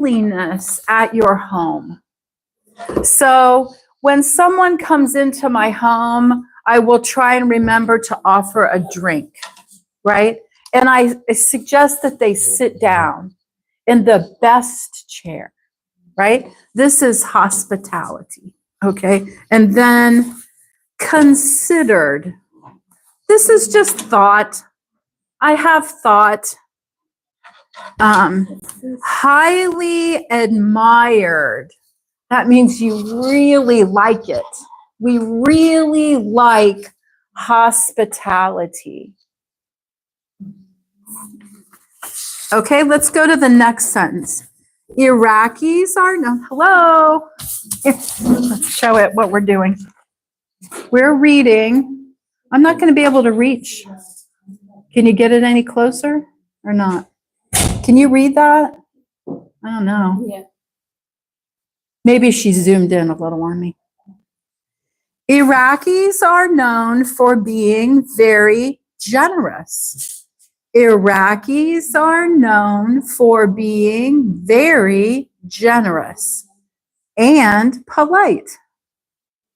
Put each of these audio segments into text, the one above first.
cleanliness at your home. So when someone comes into my home, I will try and remember to offer a drink, right? And I suggest that they sit down in the best chair, right? This is hospitality, okay? And then considered. This is just thought. I have thought. Highly admired. That means you really like it. We really like hospitality. Okay, let's go to the next sentence. Iraqis are known. Hello. Here, let's show it what we're doing. We're reading. I'm not going to be able to reach. Can you get it any closer or not? Can you read that? I don't know. Yeah. Maybe she zoomed in a little on me. Iraqis are known for being very generous. Iraqis are known for being very generous and polite.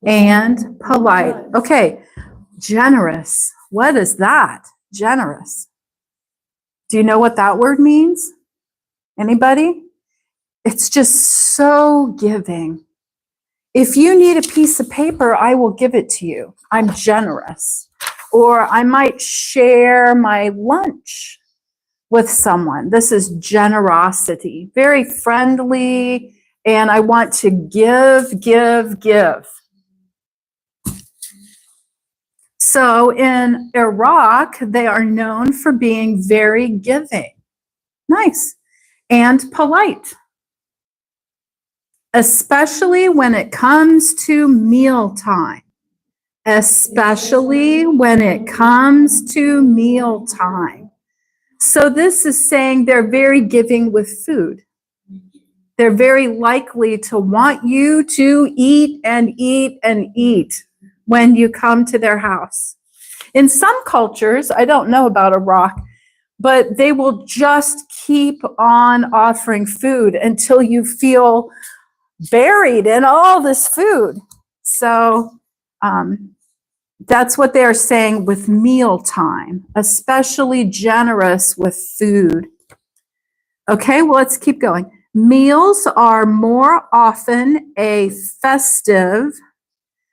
And polite. Okay, generous. What is that? Generous. Do you know what that word means? Anybody? It's just so giving. If you need a piece of paper, I will give it to you. I'm generous. Or I might share my lunch with someone. This is generosity. Very friendly, and I want to give. So in Iraq, they are known for being very giving. Nice. And polite. Especially when it comes to mealtime. Especially when it comes to mealtime. So this is saying they're very giving with food. They're very likely to want you to eat and eat and eat when you come to their house. In some cultures, I don't know about Iraq, but they will just keep on offering food until you feel buried in all this food. So that's what they're saying with mealtime, especially generous with food. Okay, well, let's keep going. Meals are more often a festive.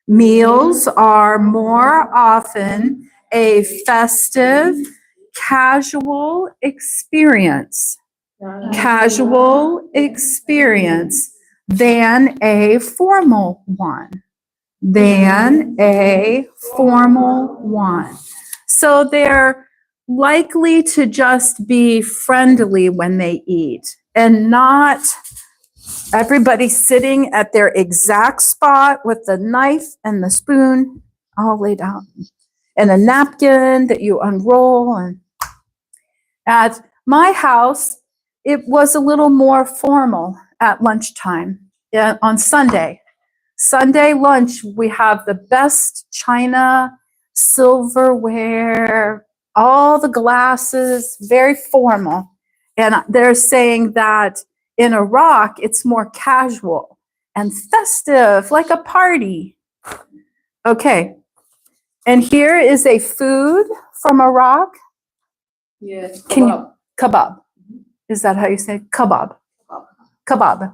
Meals are more often a festive, casual experience. Casual experience than a formal one. Than a formal one. So they're likely to just be friendly when they eat and not everybody sitting at their exact spot with the knife and the spoon all laid out and a napkin that you unroll. And at my house, it was a little more formal at lunchtime on Sunday. Sunday lunch, we have the best china, silverware, all the glasses, very formal. And they're saying that in Iraq, it's more casual and festive, like a party. Okay. And here is a food from Iraq. Yes. Can you, kebab. Is that how you say it? Kebab? Kebab.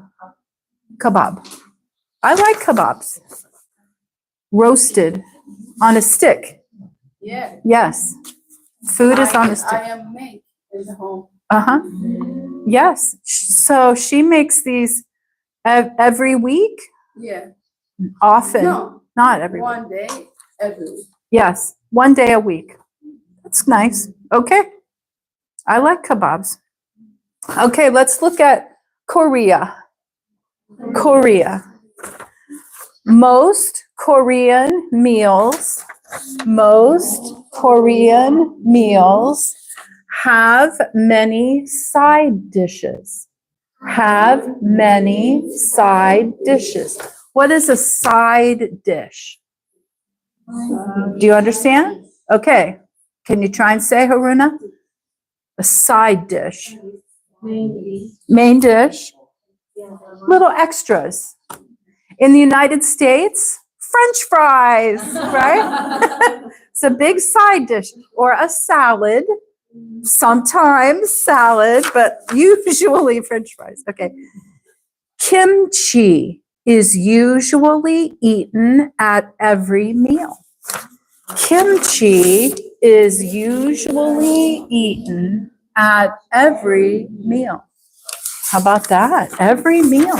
Kebab. I like kebabs. Roasted on a stick. Yeah. Yes. Food is on a I stick. am make in the home. Uh-huh. Yes. So she makes these every week? Yeah. Often. No. Not every week. One day every week. Yes. One day a week. That's nice. Okay. I like kebabs. Okay, let's look at Korea. Korea. Most Korean meals have many side dishes. Have many side dishes. What is a side dish? Do you understand? Okay. Can you try and say, Haruna? A side dish. Main dish. little extras. In the United States, French fries, right? It's a big side dish or a salad, sometimes salad, but usually French fries. Okay. Kimchi is usually eaten at every meal. Kimchi is usually eaten at every meal. How about that? Every meal.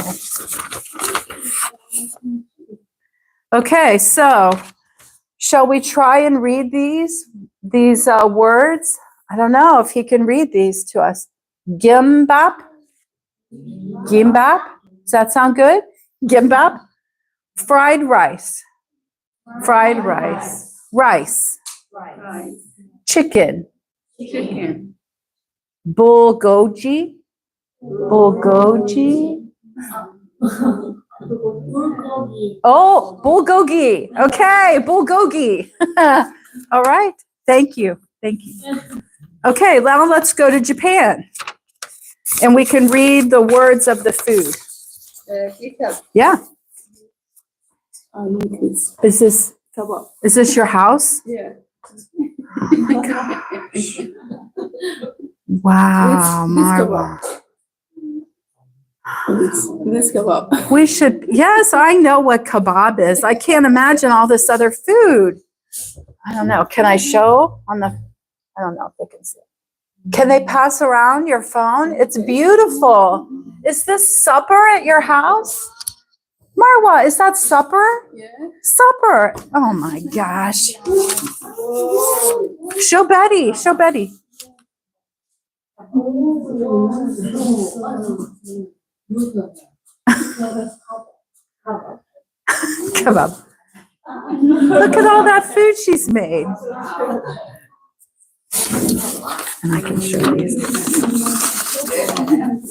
Okay, so shall we try and read these words? I don't know if he can read these to us. Gimbap. Gimbap. Does that sound good? Gimbap. Fried rice. Fried rice. Rice. Chicken. Chicken. Bulgogi. Bulgogi. Oh, bulgogi. Okay, bulgogi. All right. Thank you. Thank you. Okay, now let's go to Japan. And we can read the words of the food. Kebab. Yeah. This Is kebab. this your house? Yeah. Wow, This Marwa. This kebab. We should, yes, I know what kebab is. I can't imagine all this other food. I don't know. Can I show on the, I don't know if they can see it. Can they pass around your phone? It's beautiful. Is this supper at your house? Marwa, is that supper? Yeah. Supper. Oh my gosh. Show Betty. Show Betty. Kebab. Look at all that food she's made. And I can show these.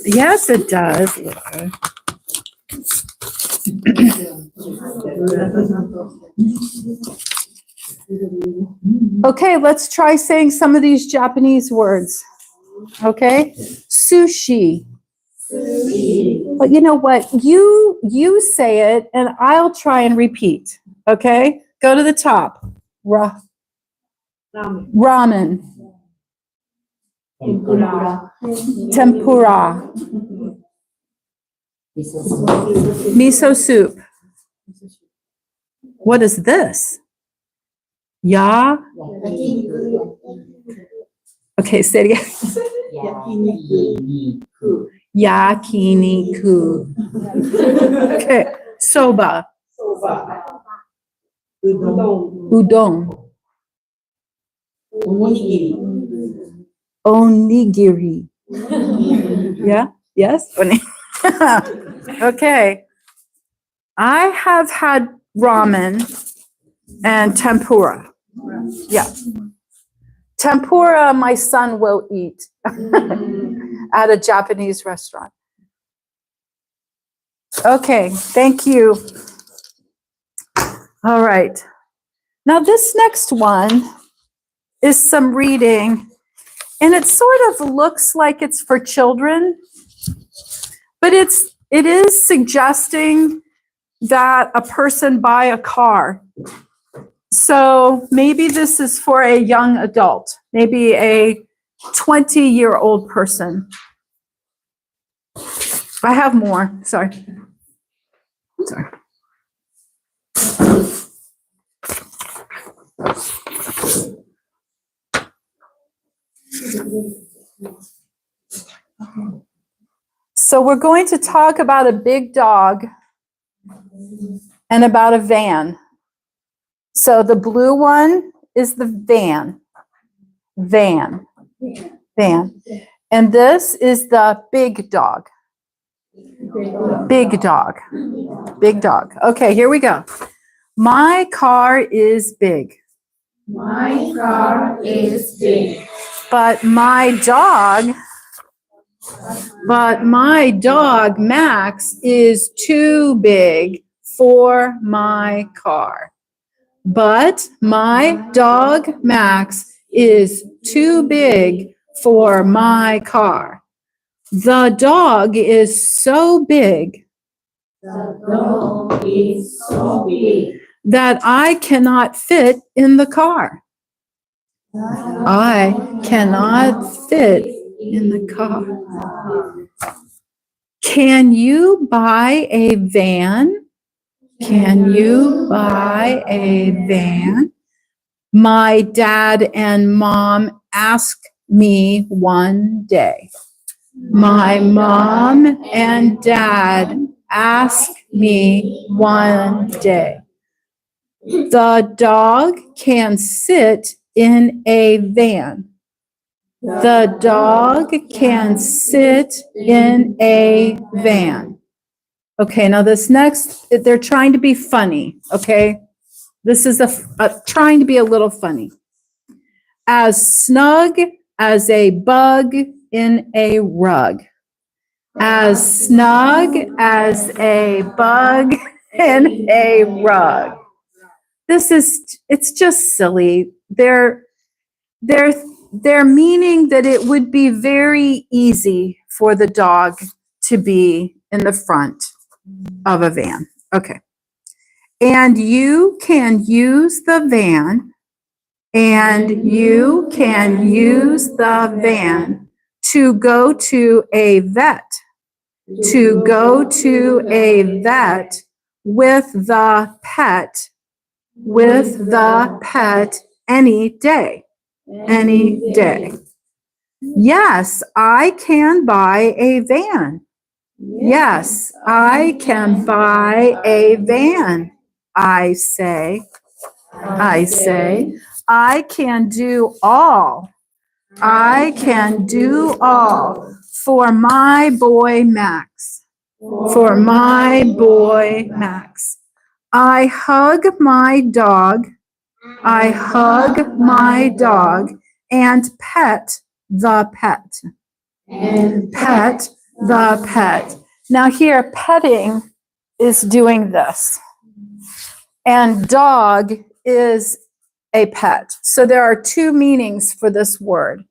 Yes, it does. Laura. Okay, let's try saying some of these Japanese words. Okay, sushi. But you know what? You say it, and I'll try and repeat. Okay, go to the top. Ramen. Tempura. Miso soup. What is this? Ya. Okay, say it again. Yakiniku. Okay, soba. Udon. Onigiri. Yeah? Yes? Okay. I have had ramen and tempura. Yeah. Tempura, my son will eat at a Japanese restaurant. Okay, thank you. All right. Now, this next one is some reading, and it sort of looks like it's for children, but it is suggesting that a person buy a car. So maybe this is for a young adult, maybe a 20-year-old person. I have more, sorry. Sorry. So we're going to talk about a big dog and about a van. So the blue one is the van. Van. And this is the big dog. Big dog. Big dog. Okay, here we go. My car is big. My car is big. But my dog Max is too big for my car. But my dog Max is too big for my car. The dog is so big The dog is so big. that I cannot fit in the car. I cannot fit in the car. Can you buy a van? Can you buy a van? My dad and mom asked me one day. My mom and dad asked me one day. The dog can sit in a van. The dog can sit in a van. Okay, now this next, they're trying to be funny, okay? This is trying to be a little funny. As snug as a bug in a rug. As snug as a bug in a rug. It's just silly. They're meaning that it would be very easy for the dog to be in the front of a van. Okay. And you can use the van, and you can use the van to go to a vet, to go to a vet with the pet any day, any day. Yes, I can buy a van. Yes, I can buy a van. I say, I can do all. I can do all for my boy Max. For my boy Max. I hug my dog. I hug my dog and pet the pet. And pet the pet. Now here, petting is doing this. And dog is a pet. So there are two meanings for this word.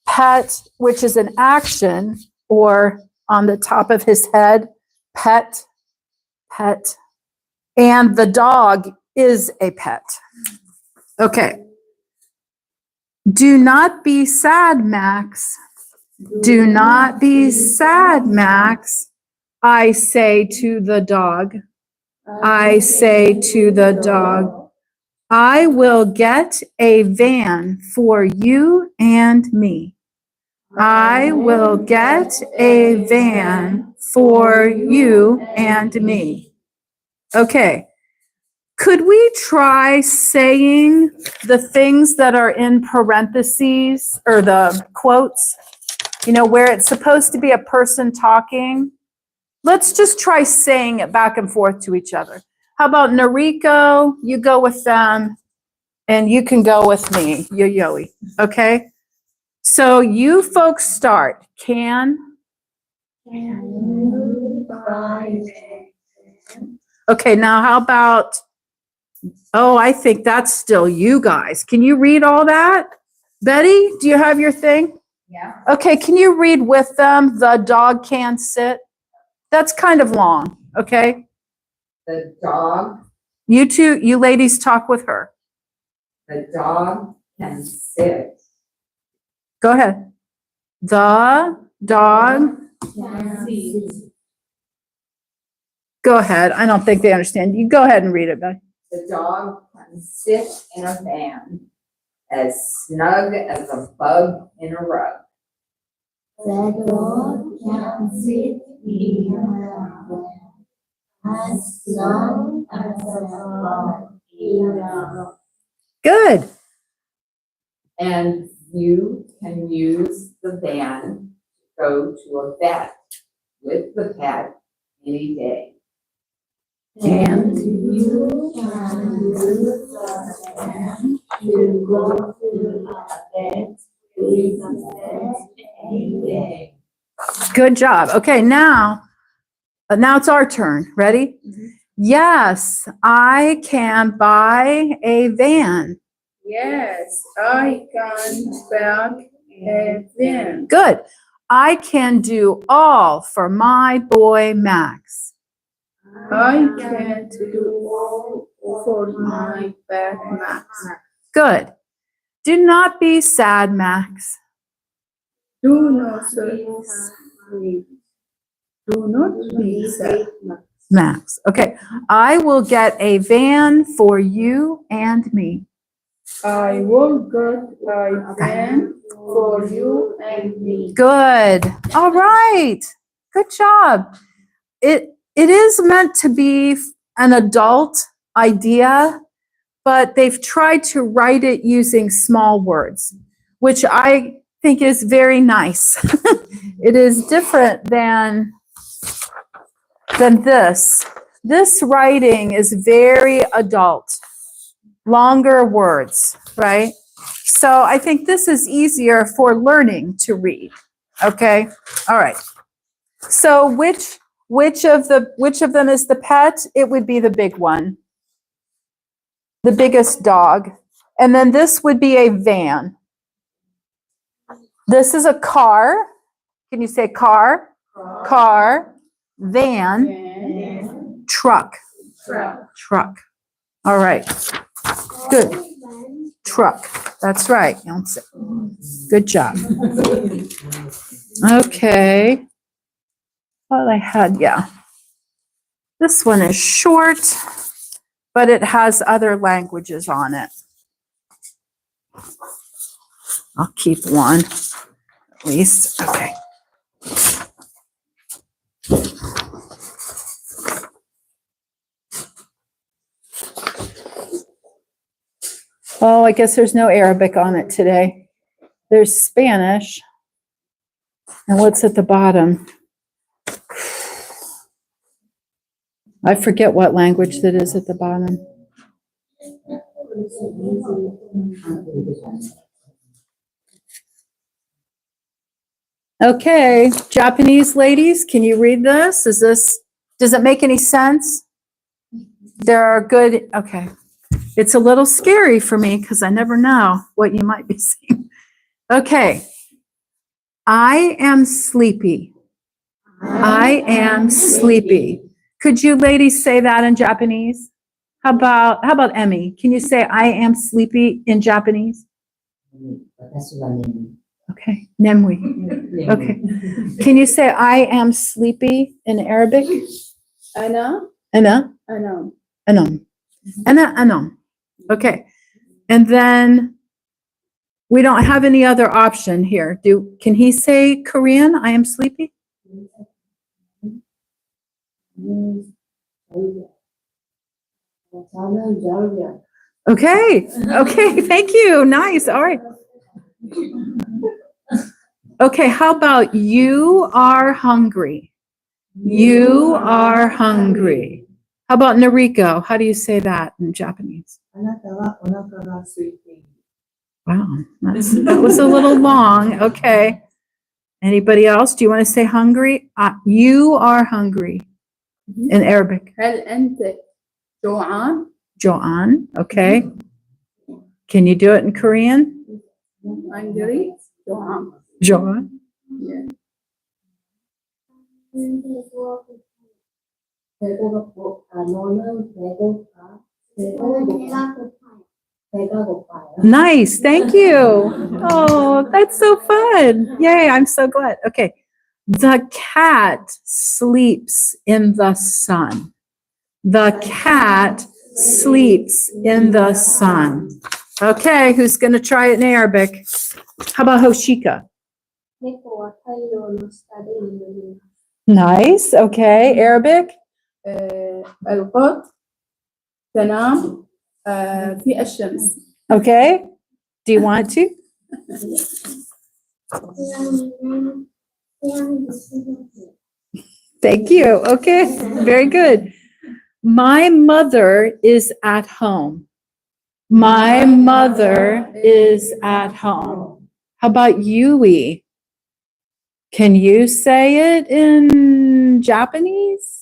Pet, which is an action, or on the top of his head, pet, pet. And the dog is a pet. Okay. Do not be sad, Max. Do not be sad, Max. I say to the dog. I say to the dog, I will get a van for you and me. I will get a van for you and me. Okay. Could we try saying the things that are in parentheses or the quotes? You know, where it's supposed to be a person talking. Let's just try saying it back and forth to each other. How about Noriko? You go with them, and you can go with me, Yo-Yoey. Okay? So you folks start. Okay, now how about, I think that's still you guys. Can you read all that? Betty, do you have your thing? Yeah. Okay, can you read with them? The dog can sit. That's kind of long, okay? The dog. You two, you ladies talk with her. The dog can sit. Go ahead. The dog. Can sit. Go ahead. I don't think they understand. You go ahead and read it, Betty. The dog can sit in a van as snug as a bug in a rug. The dog can sit in a van as long as a bug in a rug. Good. And you can use the van to go to a vet with the pet any day. And you can use the van to go to a vet with the pet any day. Good job. Okay, now it's our turn. Ready? Yes, I can buy a van. Yes, I can buy a van. Good. I can do all for my boy Max. I can do all for my bad Max. Good. Do not be sad, Max. Do not be sad. Max. Okay. I will get a van for you and me. I will get a van for you and me. Good. All right. Good job. It is meant to be an adult idea, but they've tried to write it using small words, which I think is very nice. It is different than this. This writing is very adult, longer words, right? So I think this is easier for learning to read. Okay? All right. So which of them is the pet? It would be the big one. The biggest dog. And then this would be a van. This is a car. Can you say car? Car, van, Van, truck. truck. Truck. All right. Good. Truck. That's right. Yonsei. Good job. Okay. Well, I had, yeah. This one is short, but it has other languages on it. I'll keep one, at least. Okay. Oh, I guess there's no Arabic on it today. There's Spanish. And what's at the bottom? I forget what language that is at the bottom. Okay, Japanese ladies, can you read this? Does it make any sense? There are good, okay. It's a little scary for me because I never know what you might be seeing. Okay. I am sleepy. I am sleepy. Could you ladies say that in Japanese? How about Emmy? Can you say I am sleepy in Japanese? Okay. Nemui. Okay. Can you say I am sleepy in Arabic? Ana, Ana? ana. Anam. Ana, anam. Okay. And then we don't have any other option here. Can he say Korean? I am sleepy? Okay. Okay. Thank you. Nice. All right. Okay. How about you are hungry? You are hungry. How about Noriko? How do you say that in Japanese? Wow. That was a little long. Okay. Anybody else? Do you want to say hungry? You are hungry in Arabic. هل أنت جوعان؟ Joan. Okay. Can you do it in Korean? Hungry? جوعان. Joan. Yeah. Nice. Thank you. Oh, that's so fun. Yay. I'm so glad. Okay. The cat sleeps in the sun. The cat sleeps in the sun. Okay. Who's going to try it in Arabic? How about Hoshika? Nice. Okay. Arabic? القط تنام في الشمس. Okay. Do you want to? Thank you. Okay. Very good. My mother is at home. My mother is at home. How about Yui? Can you say it in Japanese?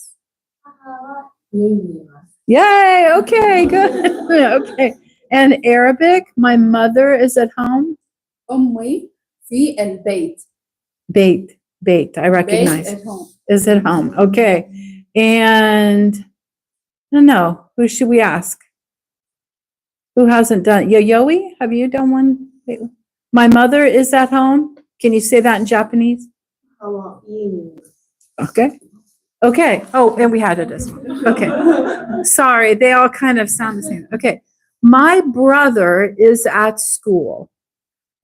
Yay. Okay. Good. Okay. And Arabic? My mother is at home. أمي في البيت. Bait. Baked, I Based recognize. at home. Is at home, okay. And, I don't know, who should we ask? Who hasn't done, Yayoi, have you done one? My mother is at home. Can you say that in Japanese? Okay. Okay. Oh, and we had it as, okay. Sorry, they all kind of sound the same. Okay. My brother is at school.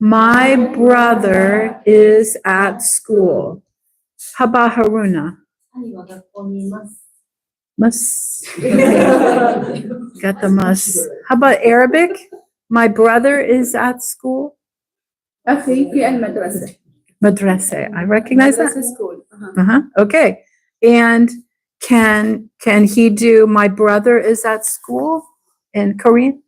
My brother is at school. How about Haruna? Mus. Got the mus. How about Arabic? My brother is at school. أخي في المدرسة. Madrasa. I recognize مدرسة that. school. Okay. And can he do my brother is at school in Korean?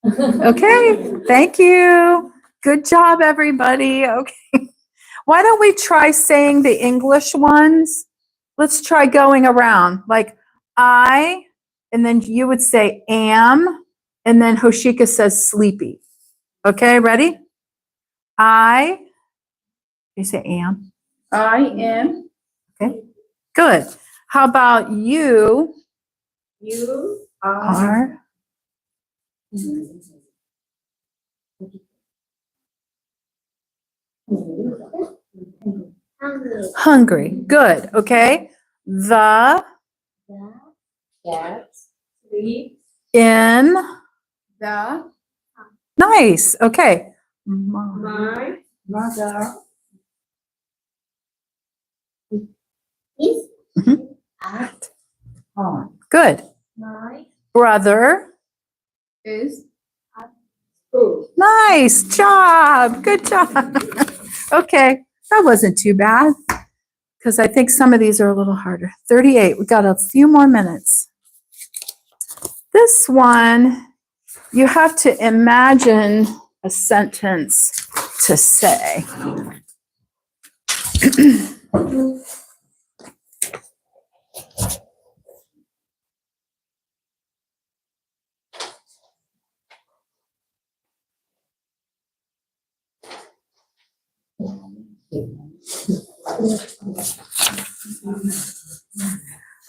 Okay. Thank you. Good job, everybody. Okay. Why don't we try saying the English ones? Let's try going around. Like I, and then you would say am, and then Hoshika says sleepy. Okay, ready? You say am. I am. Okay, good. How about you You are hungry? Good. Okay. The Cat sleep in the nice. Okay. my mother At home. Good. my Brother. is at school. Nice job. Good job. Okay. That wasn't too bad because I think some of these are a little harder. 38. We got a few more minutes. This one, you have to imagine a sentence to say.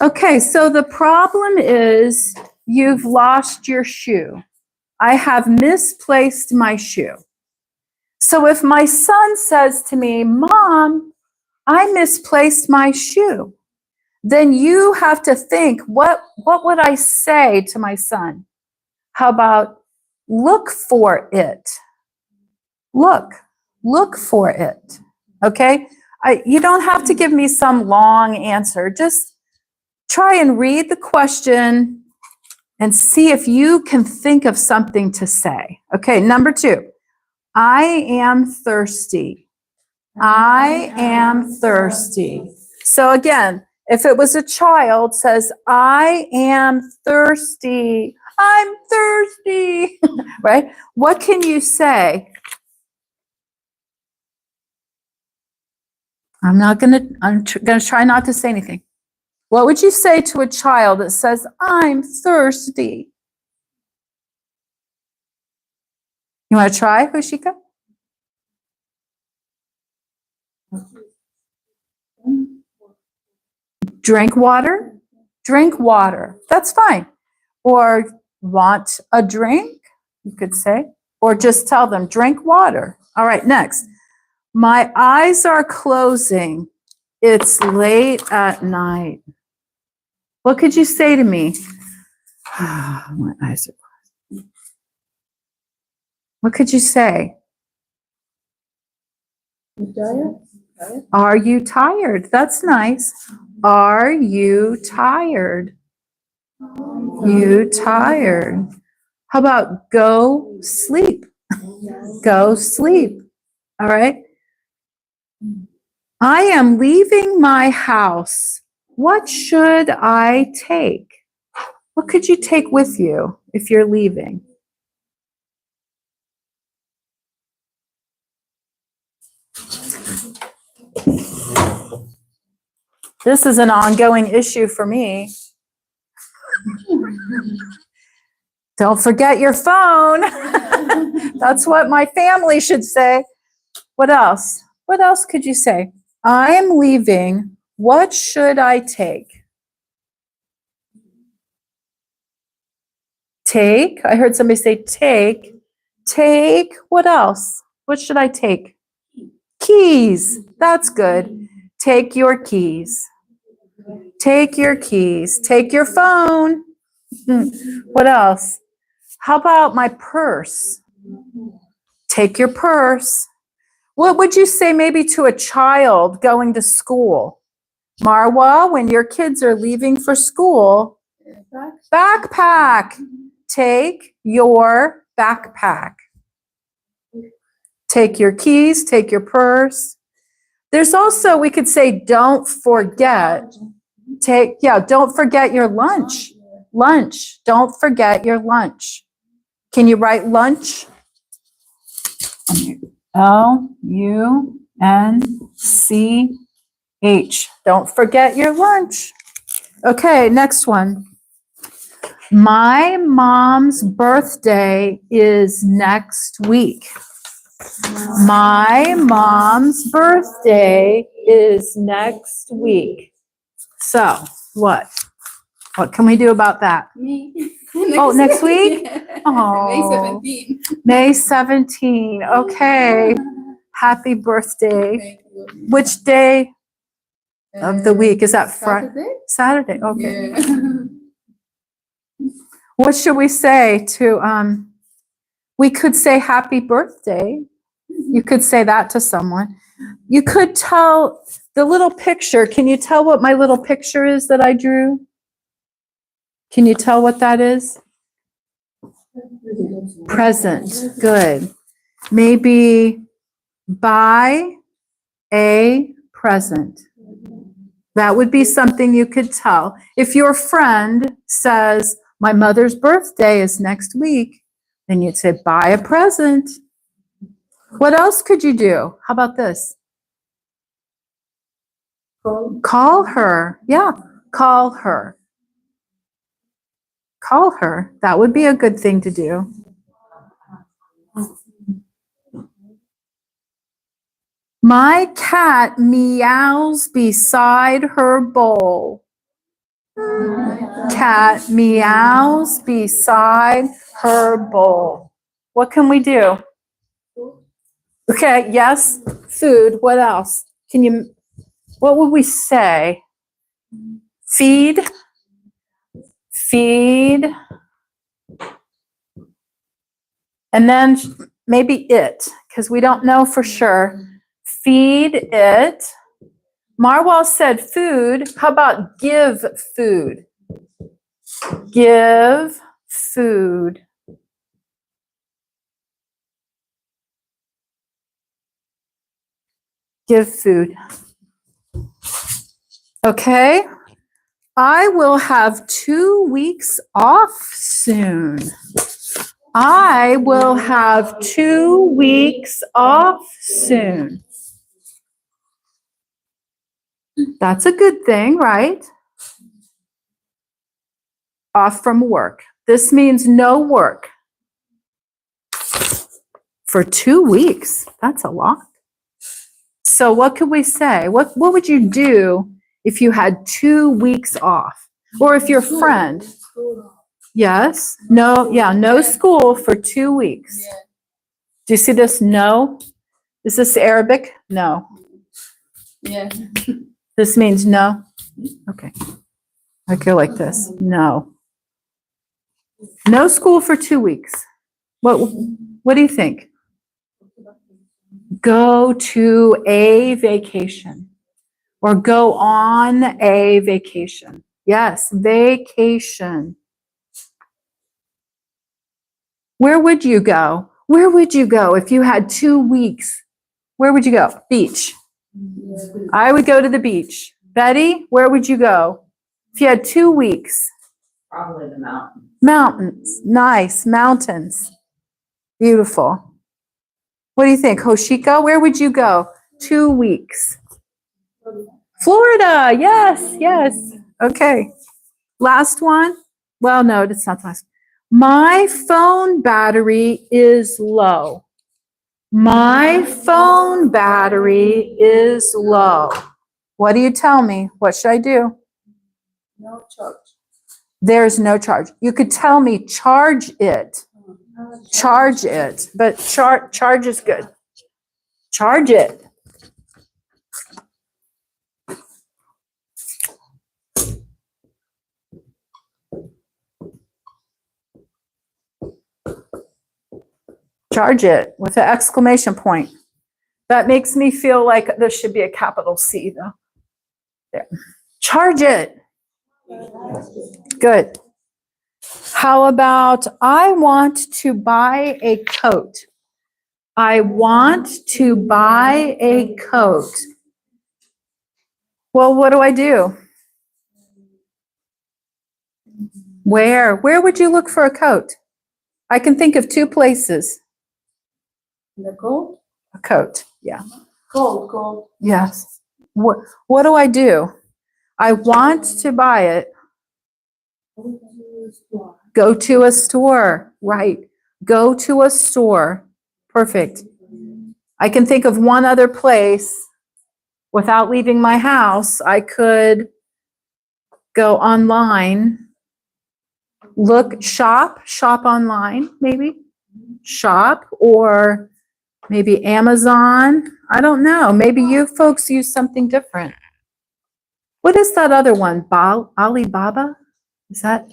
Okay, so the problem is you've lost your shoe. I have misplaced my shoe. So if my son says to me, Mom, I misplaced my shoe, then you have to think, what would I say to my son? How about look for it? Look for it. Okay? You don't have to give me some long answer. Just try and read the question and see if you can think of something to say. Okay, number 2. I am thirsty. I am thirsty. So again, if it was a child says, I am thirsty. I'm thirsty, right? What can you say? I'm going to try not to say anything. What would you say to a child that says, I'm thirsty? You want to try, Hoshika? Drink water? Drink water. That's fine. Or want a drink, you could say. Or just tell them, drink water. All right, next. My eyes are closing. It's late at night. What could you say to me? My eyes are closing. What could you say? Are you tired? That's nice. Are you tired? You tired? How about go sleep? Go sleep. All right. I am leaving my house. What should I take? What could you take with you if you're leaving? This is an ongoing issue for me. Don't forget your phone. That's what my family should say. What else? What else could you say? I'm leaving. What should I take? Take. I heard somebody say take. Take. What else? What should I take? Keys. That's good. Take your keys. Take your keys. Take your phone. What else? How about my purse? Take your purse. What would you say maybe to a child going to school? Marwa, when your kids are leaving for school, backpack. Take your backpack. Take your keys, take your purse. There's also, we could say, don't forget. Don't forget your lunch. Lunch. Don't forget your lunch. Can you write lunch? Lunch. Don't forget your lunch. Okay, next one. My mom's birthday is next week. My mom's birthday is next week. So, what? What can we do about that? Me. Oh, next week? May Oh, 17. May 17. Okay. Happy birthday. Thank you. Which day of the week? Is that Saturday? Saturday? Okay. Yeah. What should we say to, we could say happy birthday. You could say that to someone. You could tell the little picture. Can you tell what my little picture is that I drew? Can you tell what that is? Present. Good. Maybe buy a present. That would be something you could tell. If your friend says, my mother's birthday is next week, then you'd say, buy a present. What else could you do? How about this? Call her. Yeah, call her. Call her. That would be a good thing to do. My cat meows beside her bowl. Cat meows beside her bowl. What can we do? Okay, yes, food. What else? What would we say? Feed. Feed. And then maybe it, because we don't know for sure. Feed it. Marwal said food. How about give food? Give food. Give food. Okay. I will have 2 weeks off soon. I will have 2 weeks off soon. That's a good thing, right? Off from work. This means no work. For 2 weeks. That's a lot. So what could we say? What would you do if you had 2 weeks off? Or if your friend, yes, no school for 2 weeks. Yeah. Do you see this? No. Is this Arabic? No. Yeah. This means no. Okay. I go like this. No. No school for 2 weeks. What do you think? Go to a vacation or go on a vacation. Yes, vacation. Where would you go? Where would you go if you had 2 weeks? Where would you go? Beach. I would go to the beach. Betty, where would you go if you had 2 weeks? Probably the mountain. Mountains. Nice. Mountains. Beautiful. What do you think? Hoshiko, where would you go? 2 weeks. Florida. Yes, yes. Okay. Last one. Well, no, it's not the last. My phone battery is low. My phone battery is low. What do you tell me? What should I do? No charge. There's no charge. You could tell me charge it. Charge it, but charge is good. Charge it. Charge it with an exclamation point. That makes me feel like there should be a capital C though. There. Charge it. Good. How about I want to buy a coat? I want to buy a coat. Well, what do I do? Where? Where would you look for a coat? I can think of two places. The cold? A coat. Yeah. Cold. Yes. What do I do? I want to buy it. Go to a store. Right. Go to a store. Perfect. I can think of one other place without leaving my house. I could go online, shop online, maybe. Shop, or maybe Amazon. I don't know. Maybe you folks use something different. What is that other one? Alibaba? Is that?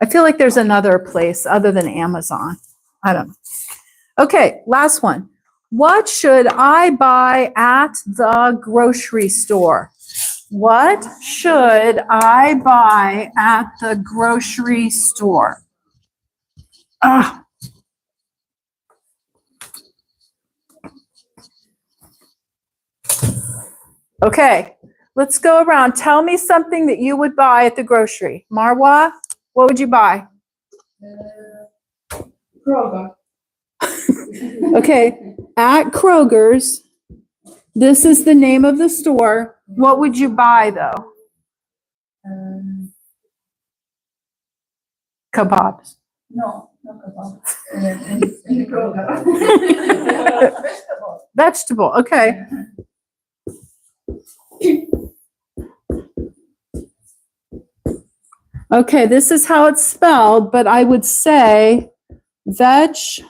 I feel like there's another place other than Amazon. I don't know. Okay, last one. What should I buy at the grocery store? What should I buy at the grocery store? Ah. Okay, let's go around. Tell me something that you would buy at the grocery. Marwa, what would you buy? Kroger. Okay, at Kroger's, this is the name of the store. What would you buy though? Kebabs. No kebab. Kroger. Vegetable, okay. Okay, this is how it's spelled, but I would say vegetable.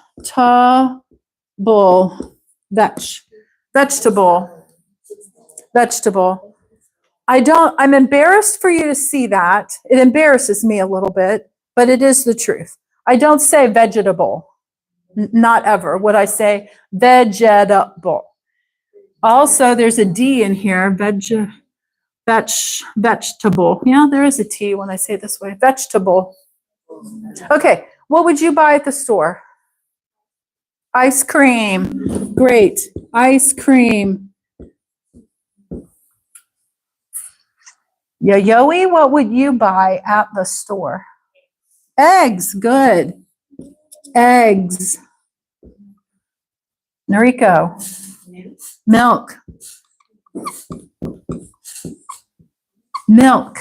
I'm embarrassed for you to see that. It embarrasses me a little bit, but it is the truth. I don't say vegetable. Not ever. Would I say vegetable? Also, there's a D in here, vegetable. Yeah, there is a T when I say it this way, vegetable. Okay, what would you buy at the store? Ice cream. Great, ice cream. Yayoi, what would you buy at the store? Eggs, good. Eggs. Noriko. Milk. Milk.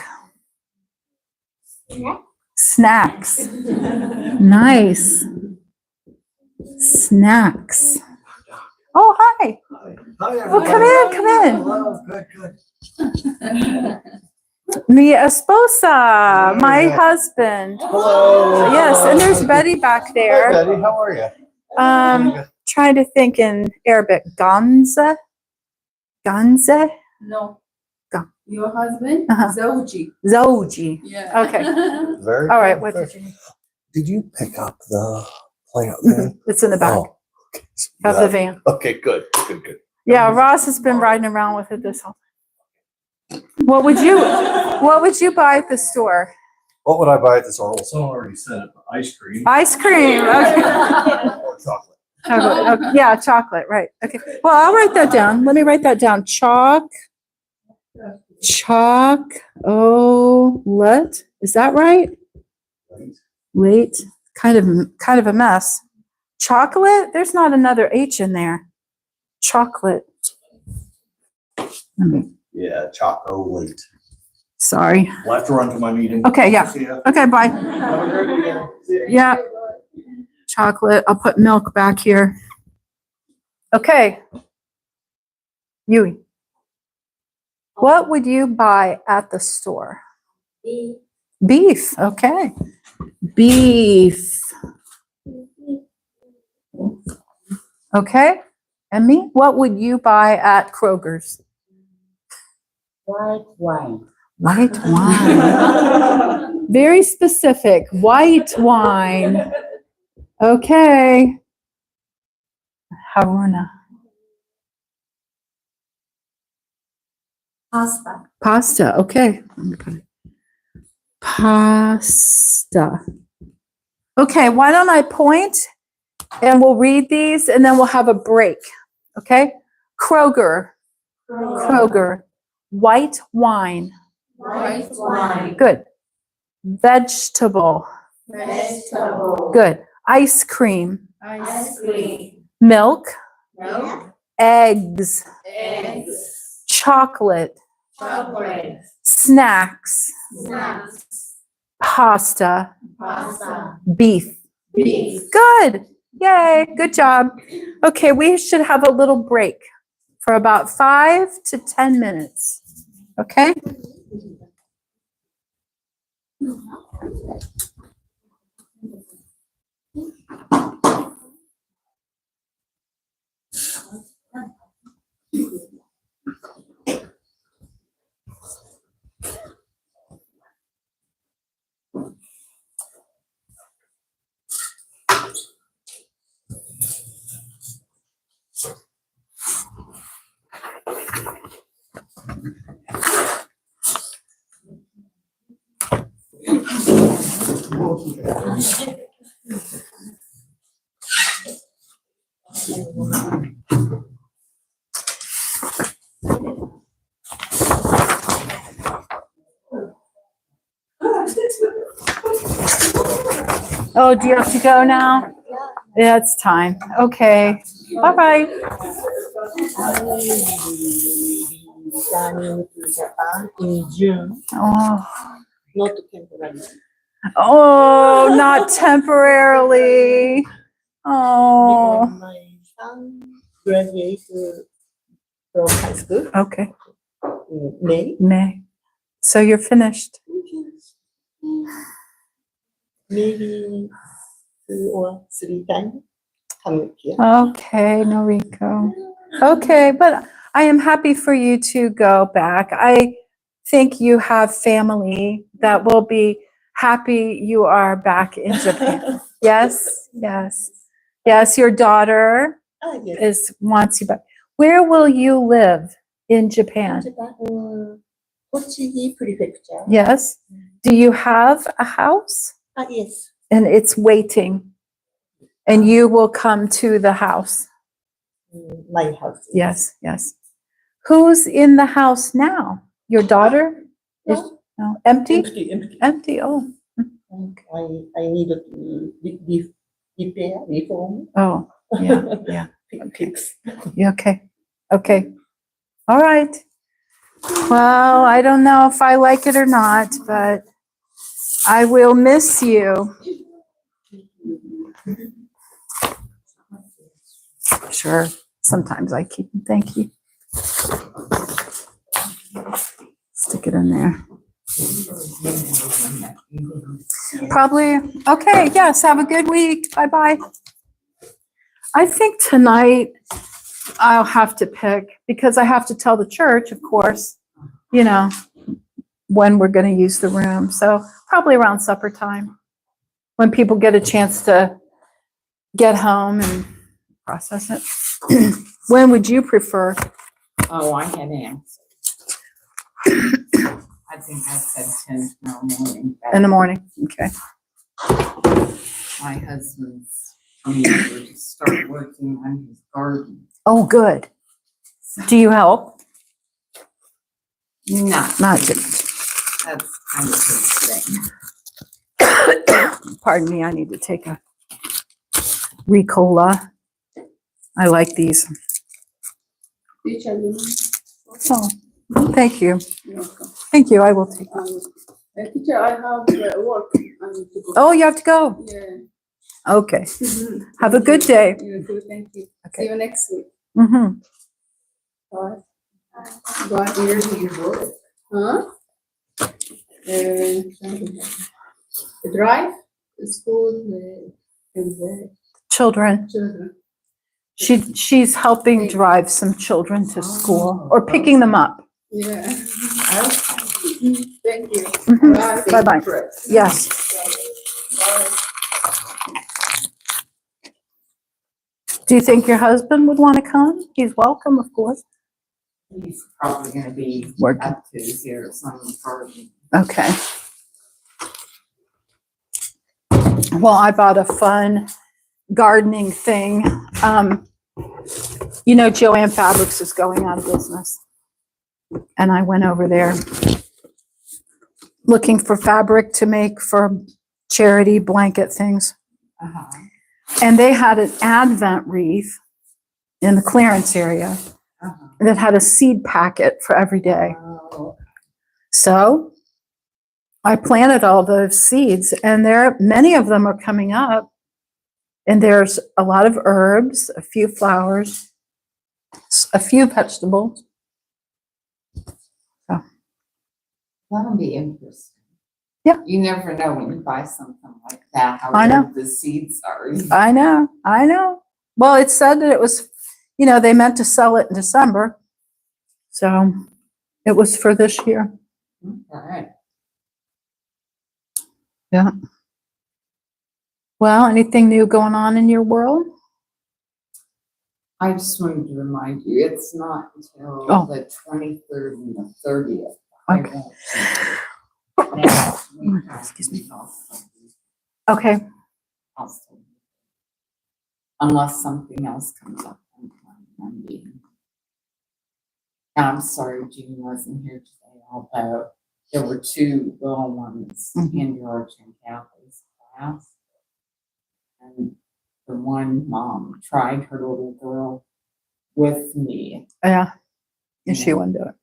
Snacks. Nice. Snacks. Oh, hi. Hi, Oh, come in. Hello, good. Mi esposa, my Yeah. husband. Hello. Yes, and there's Betty back Hi, there. Betty, how are you? Trying to think in Arabic. Ganze? Ganze? No. Go. Your husband? Uh-huh. Zawji. Zoji. Yeah. Okay. Very All right, good, what very- did you? Did you pick up the plant van? It's in the back Oh, okay. So of you the have- van. Okay, good. Yeah, Ross has been riding around with it this whole. What would you buy at the store? What would I buy at the store? Someone already said it, ice cream. Ice cream. Okay. Or chocolate. Chocolate. Okay. Yeah, chocolate. Right. Okay. Well, I'll write that down. Let me write that down. Chocolate. Is that right? Late. Kind of a mess. Chocolate? There's not another H in there. Chocolate. Let me- Yeah, chocolate. Sorry. We'll have to run to my meeting. Okay, yeah. See ya. Okay, bye. Have a great weekend. Yeah. Chocolate. I'll put milk back here. Okay. Yui. What would you buy at the store? Beef. Okay. Beef. Okay. And me? What would you buy at Kroger's? White wine. White wine. Very specific. White wine. Okay. Haruna. Pasta. Pasta. Okay. Pasta. Okay. Why don't I point and we'll read these and then we'll have a break. Okay. Kroger. Kroger. White wine. White wine. Good. Vegetable. Vegetable. Good. Ice cream. Ice cream. Milk. Milk. Eggs. Eggs. Chocolate. Chocolate. Snacks. Snacks. Pasta. Pasta. Beef. Beef. Good. Yay. Good job. Okay, we should have a little break for about 5 to 10 minutes. Okay? Oh, do you have to go now? Yeah, it's time. Okay. Bye-bye. Returning to Japan in June, Oh. not temporarily. Oh, not temporarily. Oh, Because my son graduated from high school okay. in May. May. So you're finished. Maybe 2 or 3 times come here. Okay, Noriko. Okay, but I am happy for you to go back. I think you have family that will be happy you are back in Japan. Yes, yes. Yes, your daughter Yes. wants you back. Where will you live in Japan? Japan, Tochigi Prefecture. Yes. Do you have a house? Yes. And it's waiting. And you will come to the house. My house. Yes, yes. Who's in the house now? Your daughter? No. No, empty? Empty, empty. Empty, oh, I need to repair, reform, oh, yeah, yeah. fix. Yeah, okay, okay. All right. Well, I don't know if I like it or not, but I will miss you. Sure, sometimes I keep them, thank you. Stick it in there. Probably, okay, yes, have a good week, bye-bye. I think tonight I'll have to pick, because I have to tell the church, of course, you know, when we're gonna use the room, so probably around supper time, when people get a chance to get home and process it. When would you prefer? Oh, I had answered. I think I said 10 tomorrow morning. In the morning, okay. My husband's coming over to start working on his garden. Oh, good. Do you help? Not, Not good. that's kind of his thing. Pardon me, I need to take a Ricola. I like these. Which are you? Oh, Thank you. You're welcome. Thank you. I will take. Teacher, I have work. I need to go. Oh, you have to go. Yeah. Okay. Have a good day. You too, thank you. Okay. See you next week. Mm-hmm. Bye. Bye. Where do you work? Huh? The drive, the school, the Children. children. She's helping drive some children to school or picking them up. Yeah. Okay. Thank you. Mhm. Bye. Bye-bye. Yes. Bye. Do you think your husband would want to come? He's welcome, of course. He's probably gonna be Working. up to here some party. Okay. Well, I bought a fun gardening thing. Joanne Fabrics is going out of business. And I went over there looking for fabric to make for charity blanket things. Uh-huh. And they had an Advent wreath in the clearance area Uh-huh. that had a seed packet for every day. Oh, So I planted all those seeds, and many of them are coming up. And there's a lot of herbs, a few flowers, a few vegetables. that'll be interesting. Yeah. You never know when you buy something like that, how I know. good the seeds are. I know. Well, it said that it was, they meant to sell it in December. So it was for this year. Alright. Well, anything new going on in your world? I just wanted to remind you, it's not until Oh. the 23rd and the 30th. Okay. Excuse me. Okay. Unless something else comes up. I'm sorry Jean wasn't here today, although there were two little ones Mhm. in George and Kathy's class. And the one mom tried her little girl with me. Yeah. And she wouldn't do it.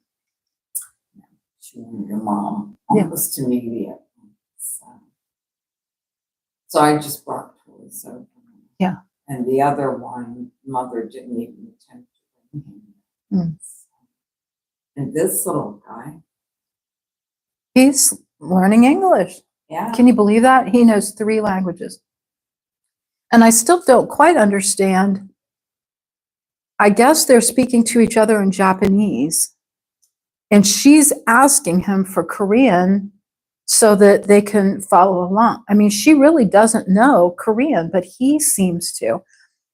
She wanted her mom Yeah. almost immediately. So I just brought toys over. Yeah. And the other one, mother didn't even attempt to bring him. Mm. And this little guy, He's learning English. yeah, Can you believe that? He knows 3 languages. And I still don't quite understand. I guess they're speaking to each other in Japanese. And she's asking him for Korean so that they can follow along. I mean, she really doesn't know Korean, but he seems to.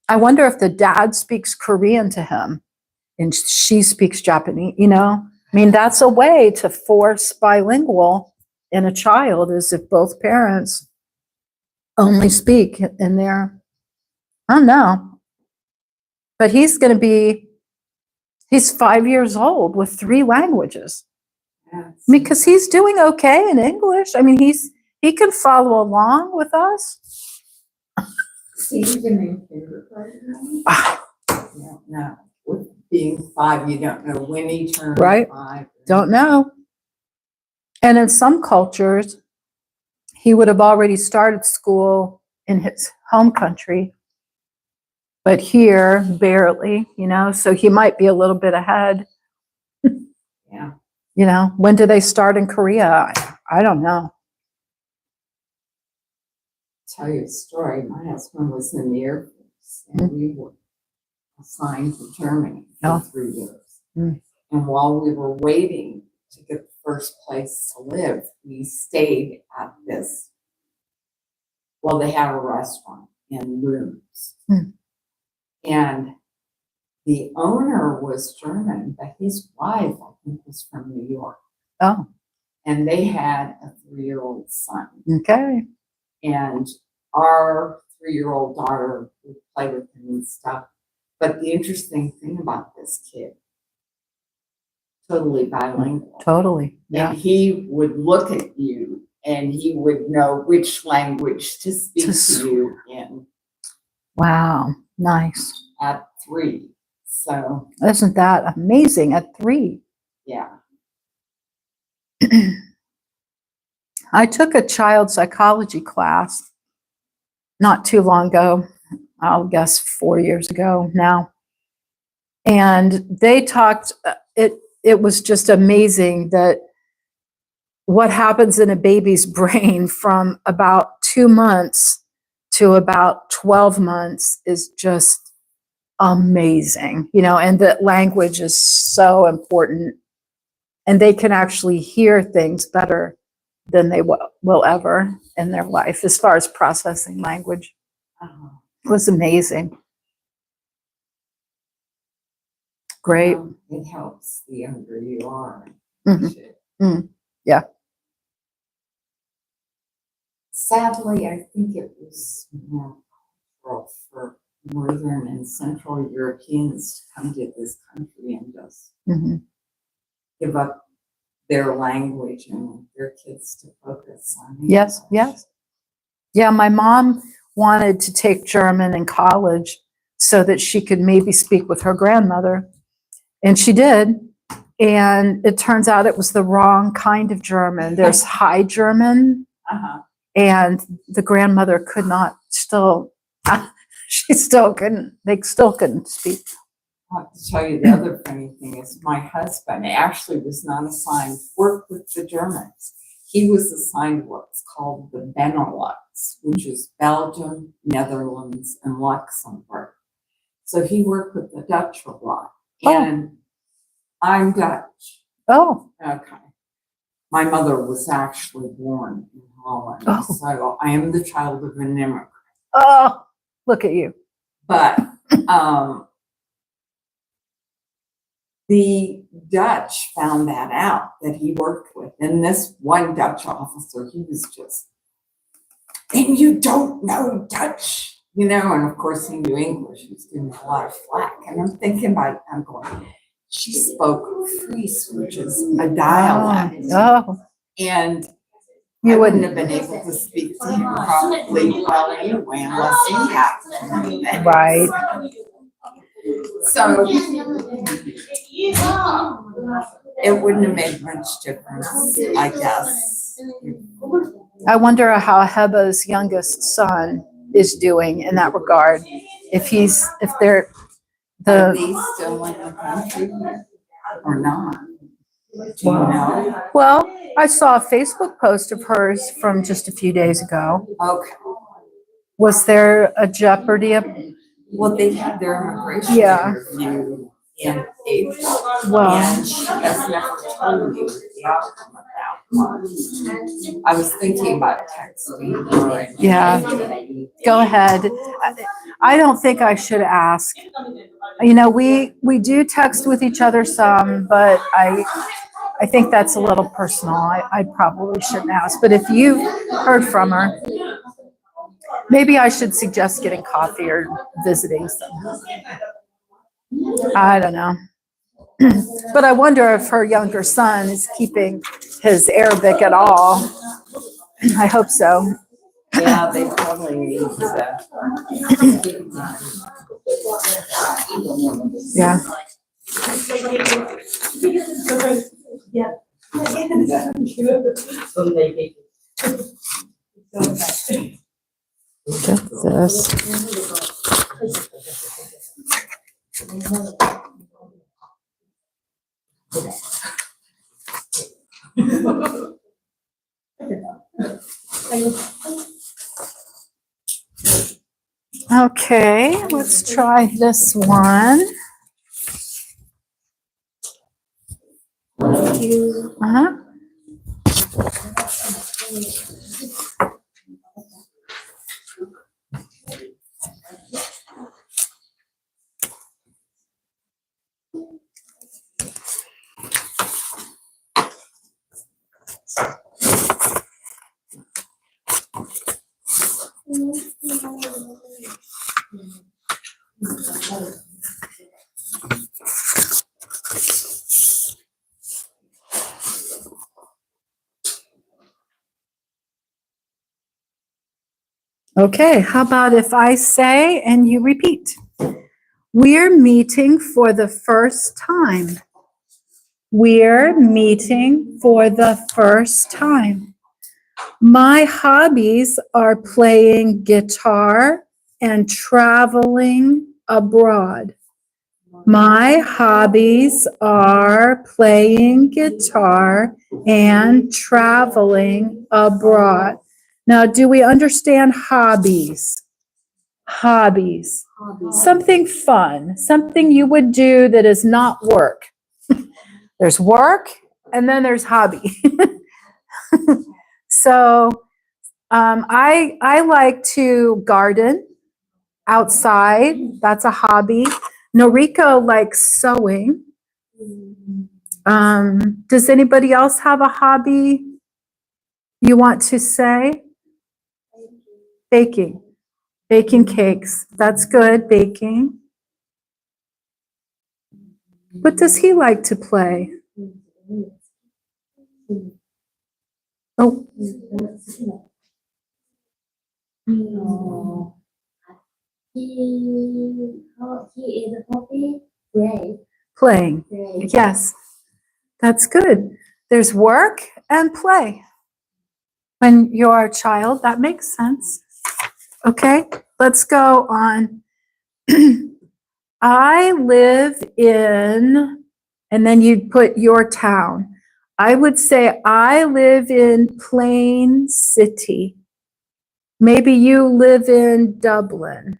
I wonder if the dad speaks Korean to him and she speaks Japanese, I mean, that's a way to force bilingual in a child, is if both parents only speak in their, I don't know. But he's 5 years old with 3 languages. yes. Because he's doing okay in English. I mean, he can follow along with us. Even in kindergarten. Ah, You don't know. With being 5, you don't know when he turned Right. 5. Don't know. And in some cultures, he would have already started school in his home country. But here, barely, so he might be a little bit ahead. Yeah. When do they start in Korea? I don't know. Tell you a story. My husband was in the Air Force and we were assigned to Germany Oh. for 3 years. Mm. And while we were waiting to get the first place to live, we stayed at this. Well, they had a restaurant in rooms. Mm. And the owner was German, but his wife, I think, was from New York. Oh, And they had a 3-year-old son. okay. And our 3-year-old daughter would play with him and stuff. But the interesting thing about this kid, totally bilingual. Totally. Yeah. And he would look at you and he would know which language to speak to you in Wow. Nice. at 3. So Isn't that amazing at 3? Yeah. I took a child psychology class not too long ago, I'll guess 4 years ago now. And they talked, it was just amazing that what happens in a baby's brain from about 2 months to about 12 months is just amazing, and that language is so important. And they can actually hear things better than they will ever in their life as far as processing language. Uh-huh. It was amazing. Great. It helps the younger you are. Mhm. Yeah. Sadly, I think it was more cultural for Northern and Central Europeans to come to this country and just Mhm. give up their language and their kids to focus on Yes, English. yes. Yeah, my mom wanted to take German in college so that she could maybe speak with her grandmother. And she did. And it turns out it was the wrong kind of German. There's High German, Uh-huh. and the grandmother could not she still couldn't, they still couldn't speak. I'll have to tell you the other funny thing is my husband actually was not assigned work with the Germans. He was assigned what's called the Benelux, which is Belgium, Netherlands, and Luxembourg. So he worked with the Dutch a lot. Oh. And I'm Dutch. Oh, Okay. My mother was actually born in Holland. Oh. So I am the child of an immigrant. oh, look at you. But the Dutch found that out that he worked with. And this one Dutch officer, he was just, and you don't know Dutch, and of course he knew English. He was giving me a lot of flack. And I'm thinking about it, I'm going, she spoke Fries, which is a dialect. Oh, And you I wouldn't wouldn't. have been able to speak to him probably well anyway, unless he happened to know. Right. So it wouldn't have made much difference, I guess. I wonder how Heba's youngest son is doing in that regard. If they're Are the, they still in the country or not? Do you know? well, I saw a Facebook post of hers from just a few days ago. Okay. Was there a jeopardy of, Well, they had their immigration Yeah. interview in April. well, And she has never told me the outcome of that one. I was thinking about texting her. and- Yeah. Go ahead. I don't think I should ask. We do text with each other some, but I think that's a little personal. I probably shouldn't ask. But if you heard from her, maybe I should suggest getting coffee or visiting some. I don't know. But I wonder if her younger son is keeping his Arabic at all. I hope so. Yeah, they probably need to. Yeah. Get this. Okay, let's try this one. Uh-huh. Okay, how about if I say and you repeat? We're meeting for the first time. We're meeting for the first time. My hobbies are playing guitar and traveling abroad. My hobbies are playing guitar and traveling abroad. Now, do we understand hobbies? Hobbies. Something fun, something you would do that is not work. There's work and then there's hobby. So I like to garden outside. That's a hobby. Noriko likes sewing. Does anybody else have a hobby you want to say? Baking. Baking cakes. That's good, baking. What does he like to play? Oh, He is a hobby. Play. playing. Play. Yes, that's good. There's work and play. When you're a child, that makes sense. Okay, let's go on. I live in, and then you'd put your town. I would say I live in Plain City. Maybe you live in Dublin.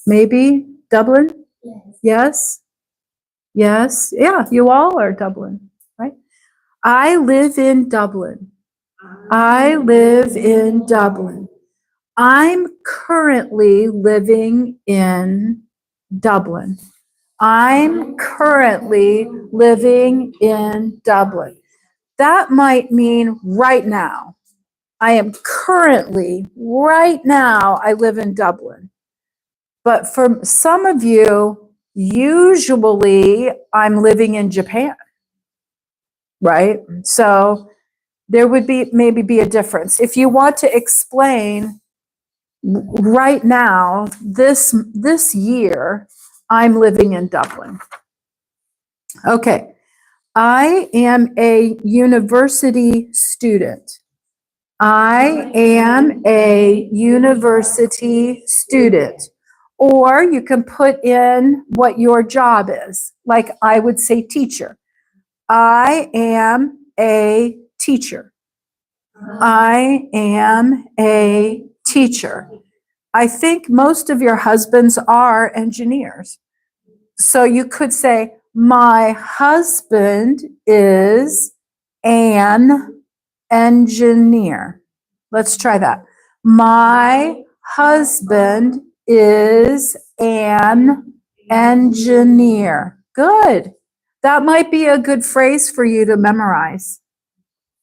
Maybe Dublin? Yes. Yes? Yes? Yeah, you all are Dublin, right? I live in Dublin. I live in Dublin. I'm currently living in Dublin. I'm currently living in Dublin. That might mean right now. I am currently, right now, I live in Dublin. But for some of you, usually I'm living in Japan, right? So there would be maybe be a difference. If you want to explain right now, this year, I'm living in Dublin. Okay. I am a university student. I am a university student. Or you can put in what your job is. Like I would say teacher. I am a teacher. I am a teacher. I think most of your husbands are engineers. So you could say, my husband is an engineer. Let's try that. My husband is an engineer. Good. That might be a good phrase for you to memorize.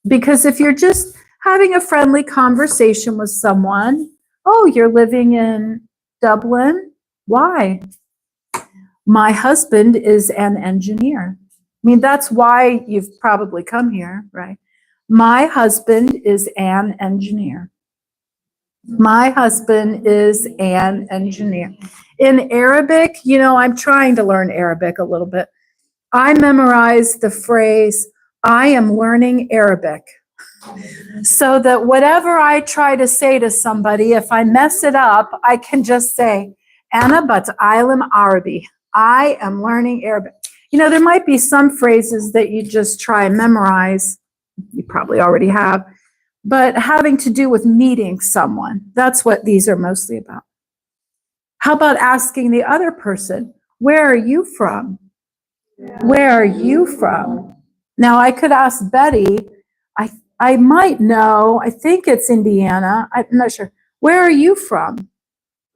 Because if you're just having a friendly conversation with someone, oh, you're living in Dublin? Why? My husband is an engineer. I mean, that's why you've probably come here, right? My husband is an engineer. My husband is an engineer. In Arabic, you know, I'm trying to learn Arabic a little bit. I memorized the phrase, I am learning Arabic. So that whatever I try to say to somebody, if I mess it up, I can just say, Ana bat'alim Arabi. I am learning Arabic. You know, there might be some phrases that you just try and memorize. You probably already have. But having to do with meeting someone, that's what these are mostly about. How about asking the other person, where are you from? Where are you from? Now, I could ask Betty, I might know, I think it's Indiana. I'm not sure. Where are you from?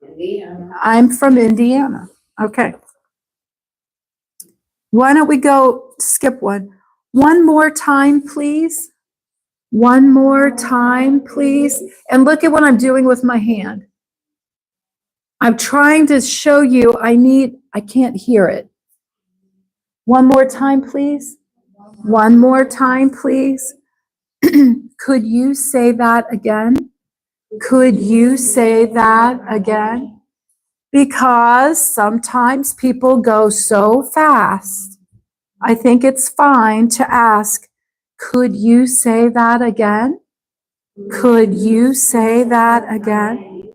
Indiana. I'm from Indiana. Okay. Why don't we go skip one? One more time, please. One more time, please. And look at what I'm doing with my hand. I'm trying to show you, I can't hear it. One more time, please. One more time, please. Could you say that again? Could you say that again? Because sometimes people go so fast I think it's fine to ask, could you say that again? Could you say that again?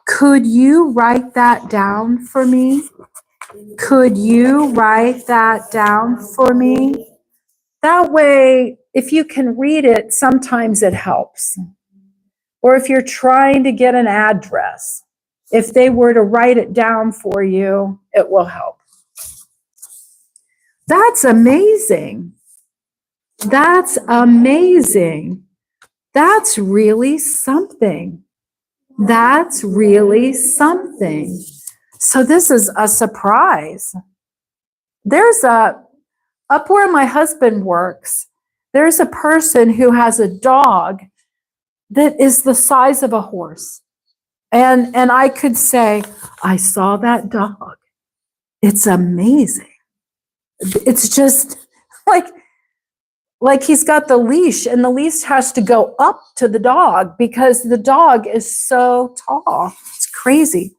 Could you write that down for me? Could you write that down for me? That way, if you can read it, sometimes it helps. Or if you're trying to get an address, if they were to write it down for you, it will help. That's amazing. That's amazing. That's really something. That's really something. So this is a surprise. Up where my husband works, there's a person who has a dog that is the size of a horse. And I could say, I saw that dog. It's amazing. It's just like he's got the leash, and the leash has to go up to the dog because the dog is so tall. It's crazy.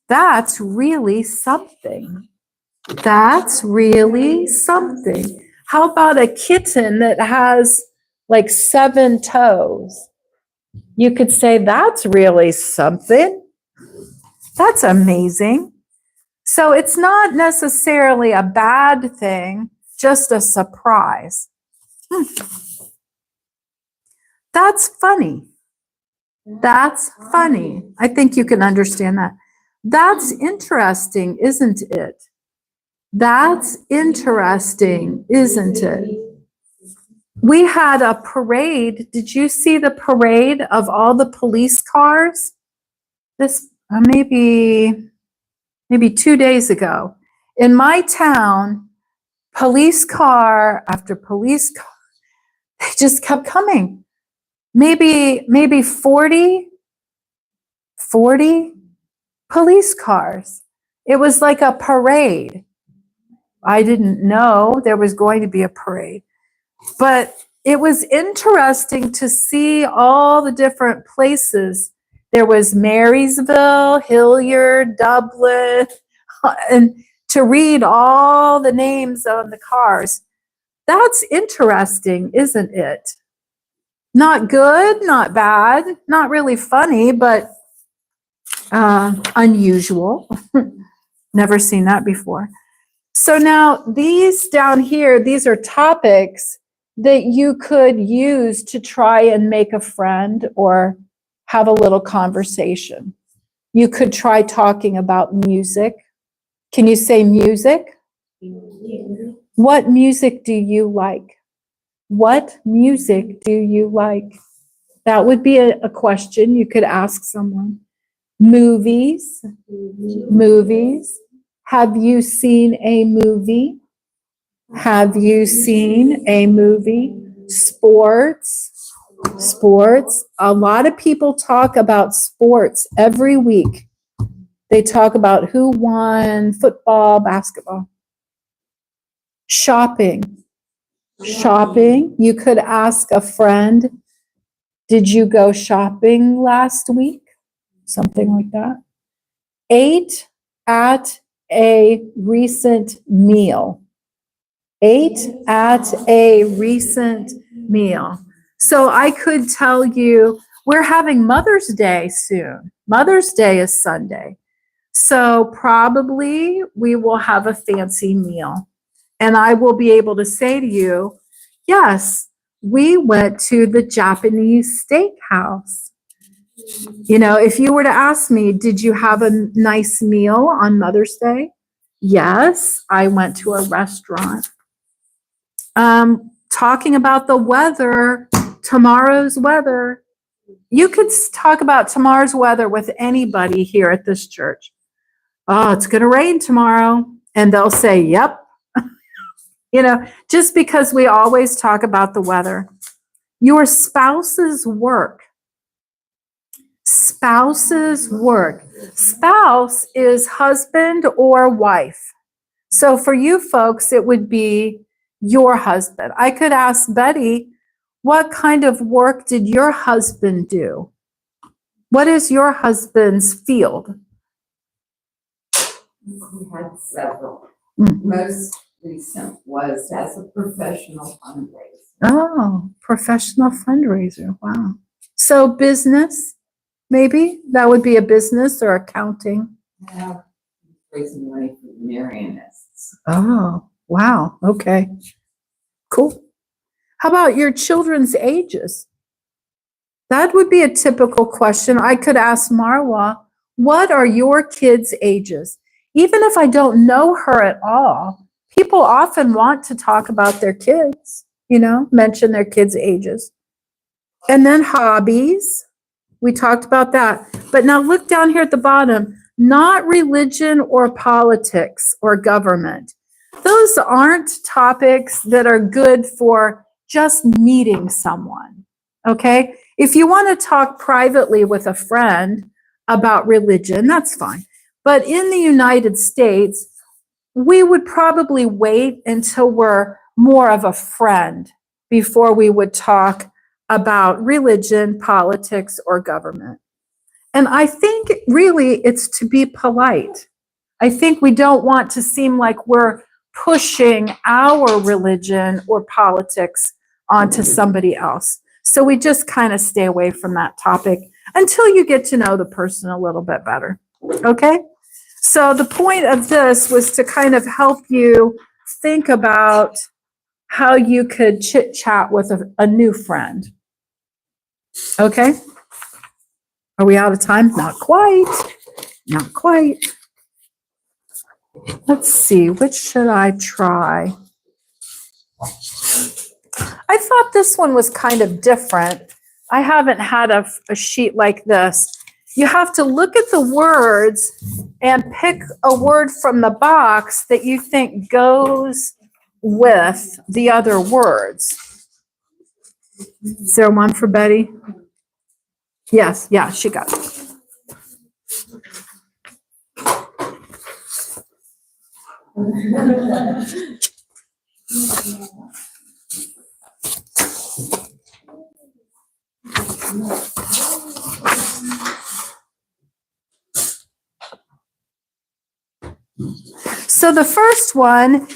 That's really something. That's really something. How about a kitten that has like 7 toes? You could say that's really something. That's amazing. So it's not necessarily a bad thing, just a surprise. That's funny. That's funny. I think you can understand that. That's interesting, isn't it? That's interesting, isn't it? We had a parade. Did you see the parade of all the police cars? This maybe 2 days ago. In my town, police car after police car, they just kept coming. Maybe 40 police cars. It was like a parade. I didn't know there was going to be a parade, but it was interesting to see all the different places. There was Marysville, Hilliard, Dublin, and to read all the names on the cars. That's interesting, isn't it? Not good, not bad, not really funny, but unusual. Never seen that before. So now these down here, these are topics that you could use to try and make a friend or have a little conversation. You could try talking about music. Can you say music? What music do you like? What music do you like? That would be a question you could ask someone. Movies. Movies. Have you seen a movie? Have you seen a movie? Sports. Sports. A lot of people talk about sports every week. They talk about who won football, basketball. Shopping. Shopping. You could ask a friend, did you go shopping last week? Something like that. Ate at a recent meal. Ate at a recent meal. So I could tell you, we're having Mother's Day soon. Mother's Day is Sunday. So probably we will have a fancy meal. And I will be able to say to you, yes, we went to the Japanese steakhouse. You know, if you were to ask me, did you have a nice meal on Mother's Day? Yes, I went to a restaurant. Talking about the weather, tomorrow's weather. You could talk about tomorrow's weather with anybody here at this church. Oh, it's going to rain tomorrow. And they'll say, yep. You know, just because we always talk about the weather. Your spouse's work. Spouse's work. Spouse is husband or wife. So for you folks, it would be your husband. I could ask Betty, what kind of work did your husband do? What is your husband's field? We had several. Mhm. Most recent was as a professional fundraiser. Oh, professional fundraiser. Wow. So business, maybe that would be a business or accounting. Yeah, raising money for the Marianists. Oh, wow. Okay. Cool. How about your children's ages? That would be a typical question. I could ask Marwa, what are your kids' ages? Even if I don't know her at all, people often want to talk about their kids, mention their kids' ages. And then hobbies. We talked about that. But now look down here at the bottom, not religion or politics or government. Those aren't topics that are good for just meeting someone, okay? If you want to talk privately with a friend about religion, that's fine. But in the United States, we would probably wait until we're more of a friend before we would talk about religion, politics, or government. And I think really it's to be polite. I think we don't want to seem like we're pushing our religion or politics onto somebody else. So we just kind of stay away from that topic until you get to know the person a little bit better. Okay? So the point of this was to kind of help you think about how you could chit chat with a new friend. Okay? Are we out of time? Not quite. Not quite. Let's see, which should I try? I thought this one was kind of different. I haven't had a sheet like this. You have to look at the words and pick a word from the box that you think goes with the other words. Is there one for Betty? Yes, yeah, she got it. So the first one,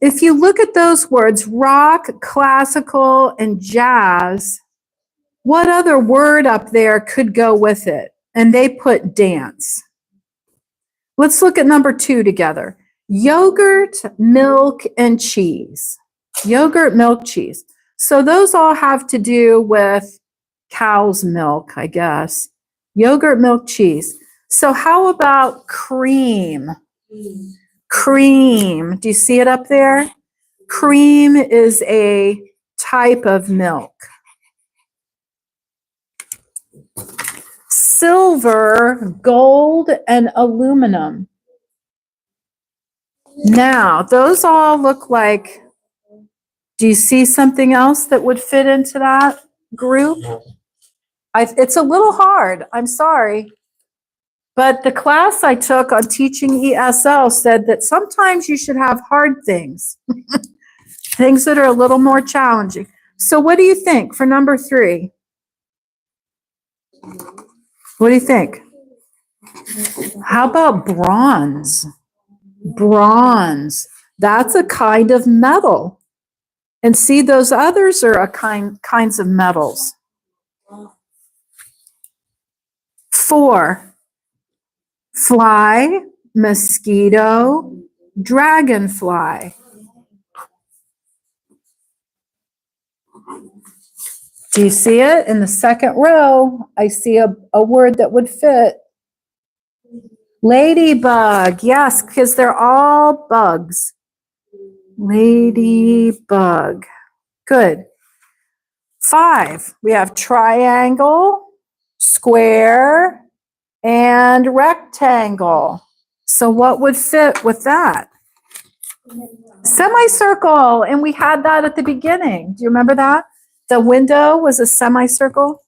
if you look at those words, rock, classical, and jazz, what other word up there could go with it? And they put dance. Let's look at number 2 together. Yogurt, milk, and cheese. Yogurt, milk, cheese. So those all have to do with cow's milk, I guess. Yogurt, milk, cheese. So how about cream? Cream. Do you see it up there? Cream is a type of milk. Silver, gold, and aluminum. Now, those all look like, do you see something else that would fit into that group? It's a little hard, I'm sorry. But the class I took on teaching ESL said that sometimes you should have hard things, things that are a little more challenging. So what do you think for number 3? What do you think? How about bronze? Bronze. That's a kind of metal. And see, those others are kinds of metals. 4. Fly, mosquito, dragonfly. Do you see it? In the second row, I see a word that would fit. Ladybug. Yes, because they're all bugs. Ladybug. Good. 5. We have triangle, square, and rectangle. So what would fit with that? Semicircle. And we had that at the beginning. Do you remember that? The window was a semicircle.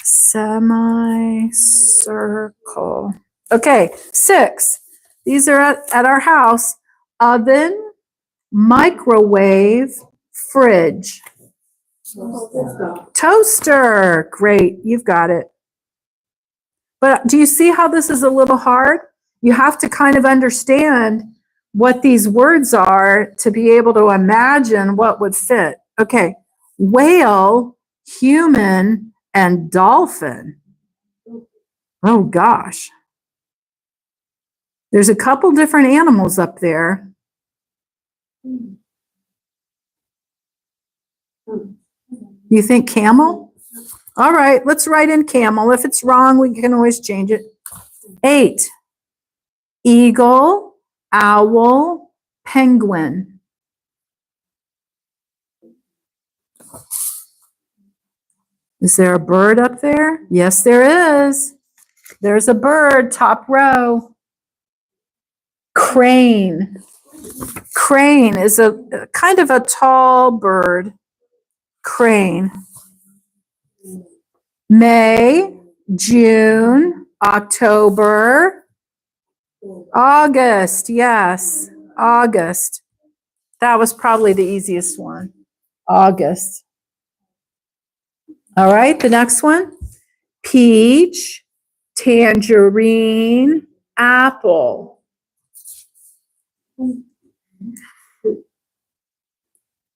Semicircle. Okay, 6. These are at our house. Oven, microwave, fridge. Toaster. Great, you've got it. But do you see how this is a little hard? You have to kind of understand what these words are to be able to imagine what would fit. Okay, whale, human, and dolphin. Oh gosh. There's a couple different animals up there. You think camel? All right, let's write in camel. If it's wrong, we can always change it. 8. Eagle, owl, penguin. Is there a bird up there? Yes, there is. There's a bird, top row. Crane. Crane is a kind of a tall bird. Crane. May, June, October, August. Yes, August. That was probably the easiest one. August. All right, the next one. Peach, tangerine, apple.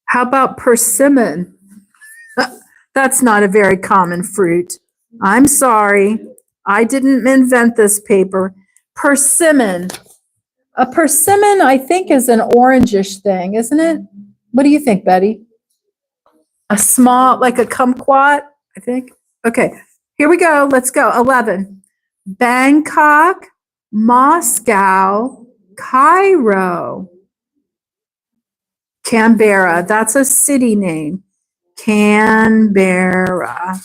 How about persimmon? That's not a very common fruit. I'm sorry. I didn't invent this paper. Persimmon. A persimmon, I think, is an orangish thing, isn't it? What do you think, Betty? A small, like a kumquat, I think. Okay, here we go. Let's go. 11. Bangkok, Moscow, Cairo. Canberra. That's a city name. Canberra.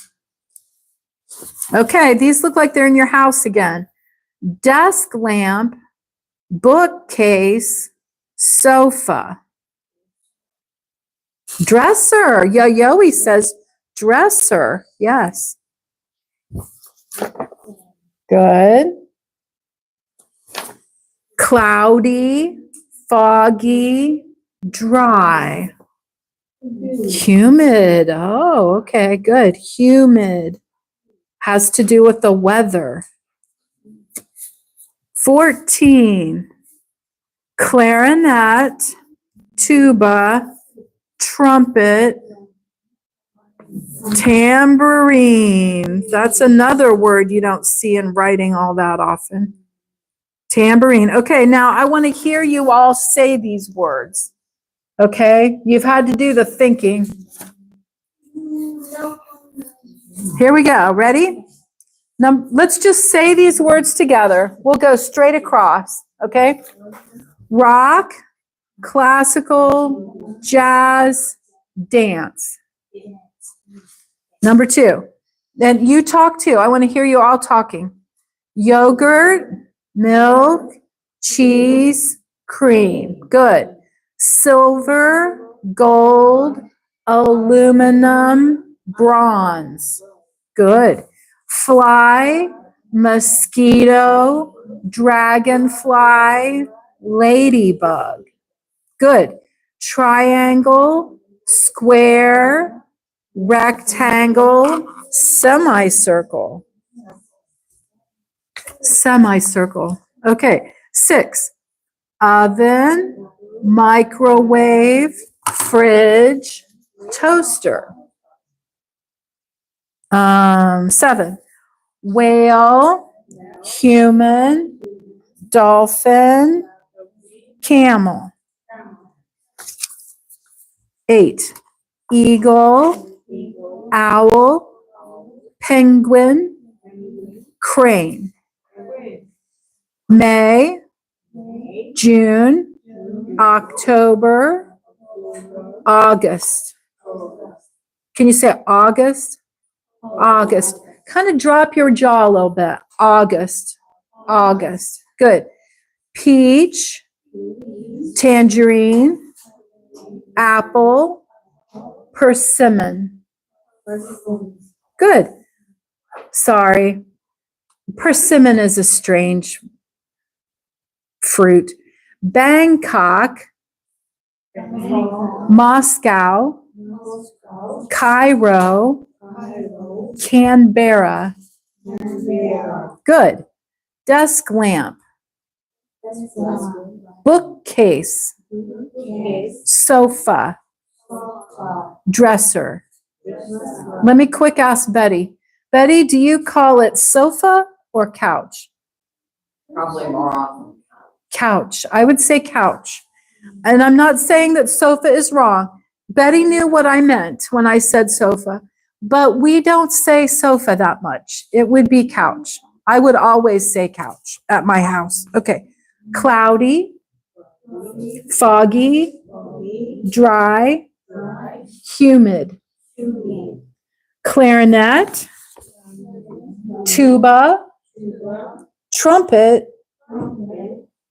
Okay, these look like they're in your house again. Desk lamp, bookcase, sofa. Dresser. Yo-Yo says dresser. Yes. Good. Cloudy, foggy, dry. Humid. Oh, okay, good. Humid has to do with the weather. 14. Clarinet, tuba, trumpet, tambourine. That's another word you don't see in writing all that often. Tambourine. Okay, now I want to hear you all say these words. Okay, you've had to do the thinking. Here we go. Ready? Now, let's just say these words together. We'll go straight across. Okay? Rock, classical, jazz, dance. Number 2. Then you talk too. I want to hear you all talking. Yogurt, milk, cheese, cream. Good. Silver, gold, aluminum, bronze. Good. Fly, mosquito, dragonfly, ladybug. Good. Triangle, square, rectangle, semicircle. Semicircle. Okay. 6. Oven, microwave, fridge, toaster. 7. Whale, human, dolphin, camel. 8. Eagle, owl, penguin, crane. May, June, October, August. Can you say August? August. Kind of drop your jaw a little bit. August. August. Good. Peach, tangerine, apple, persimmon. Good. Sorry. Persimmon is a strange fruit. Bangkok, Moscow, Cairo, Canberra. Good. Desk lamp, bookcase, sofa, dresser. Let me quick ask Betty. Betty, do you call it sofa or couch? Probably more often. Couch. I would say couch. And I'm not saying that sofa is wrong. Betty knew what I meant when I said sofa, but we don't say sofa that much. It would be couch. I would always say couch at my house. Okay. Cloudy, foggy, dry, humid, clarinet, tuba, trumpet,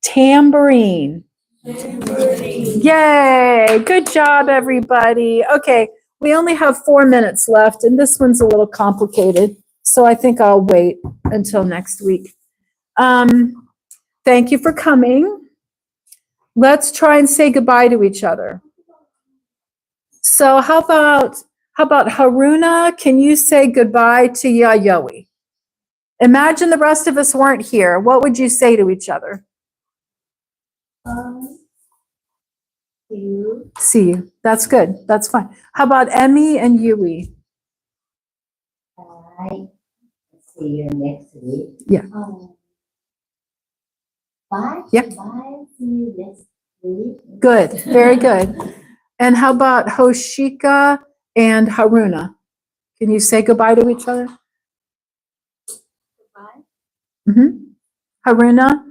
tambourine. Yay! Good job, everybody. Okay, we only have 4 minutes left, and this one's a little complicated, so I think I'll wait until next week. Thank you for coming. Let's try and say goodbye to each other. So how about Haruna? Can you say goodbye to Yayoi? Imagine the rest of us weren't here. What would you say to each other? See you. That's good. That's fine. How about Emmy and Yui? Bye. See you next week. Yeah. Bye. Yeah. Bye. See you next week. Good. Very good. And how about Hoshika and Haruna? Can you say goodbye to each other? Bye. Haruna?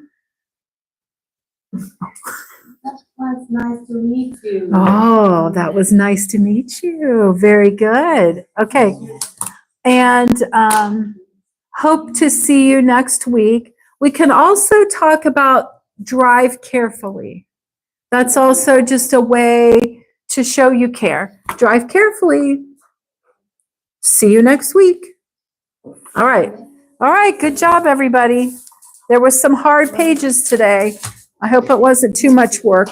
That was nice to meet you. Oh, that was nice to meet you. Very good. Okay. And hope to see you next week. We can also talk about drive carefully. That's also just a way to show you care. Drive carefully. See you next week. All right. All right. Good job, everybody. There were some hard pages today. I hope it wasn't too much work.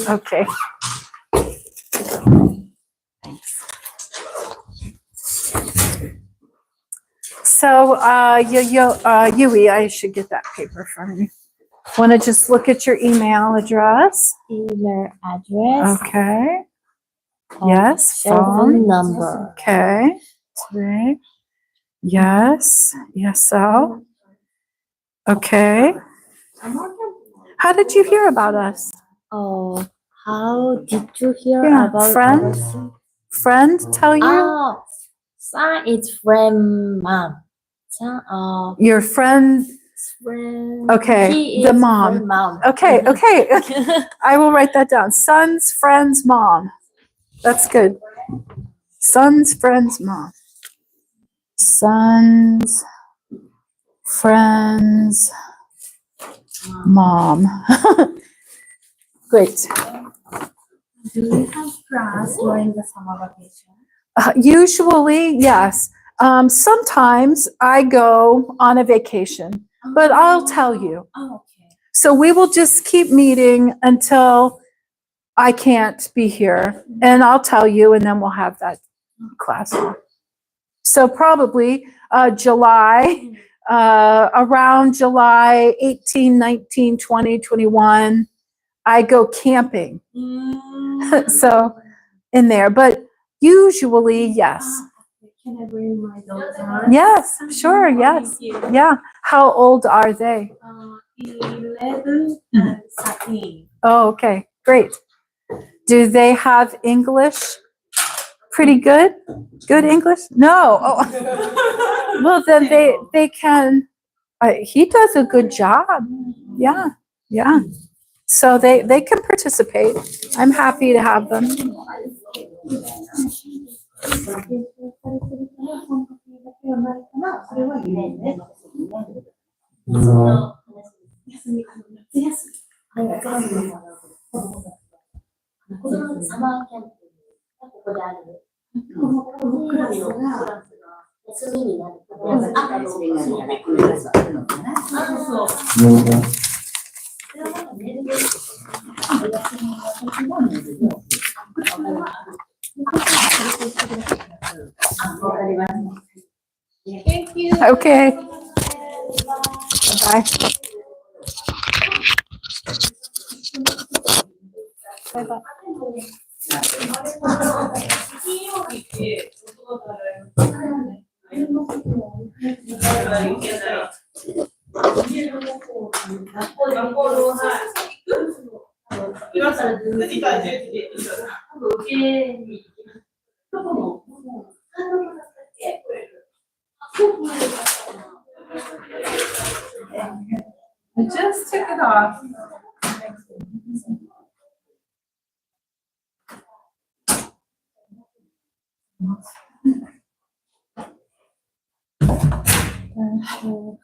Okay. So, Yui, I should get that paper from you. Want to just look at your email address? Email address. Okay. Yes. Cell Phone. phone number. Okay. Right. Yes. Yes. So. Okay. How did you hear about us? Oh, how did you hear Yeah, about friend. us? Friend tell you? Oh, San is friend mom. San, Your friend. friend. Okay, He the is mom. friend mom. Okay. Okay. I will write that down. Son's friend's mom. That's good. Son's friend's mom. Son's friend's mom. Great. Do you have class during the summer vacation? Usually, yes. Sometimes I go on a vacation, but I'll tell you. Oh, okay. So we will just keep meeting until I can't be here, and I'll tell you, and then we'll have that class. So probably July, around July 18, 19, 20, 21, I go camping. So in there, but usually, yes. Can I bring my daughter? Yes, sure, yes. Thank you. Yeah. How old are they? 11 and 13. Oh, okay, great. Do they have English? Pretty good? Good English? No. Oh. Well, then they can, he does a good job. Yeah, yeah. So they can participate. I'm happy to have them. Thank you. Okay. Bye. I just took it off. Thank you.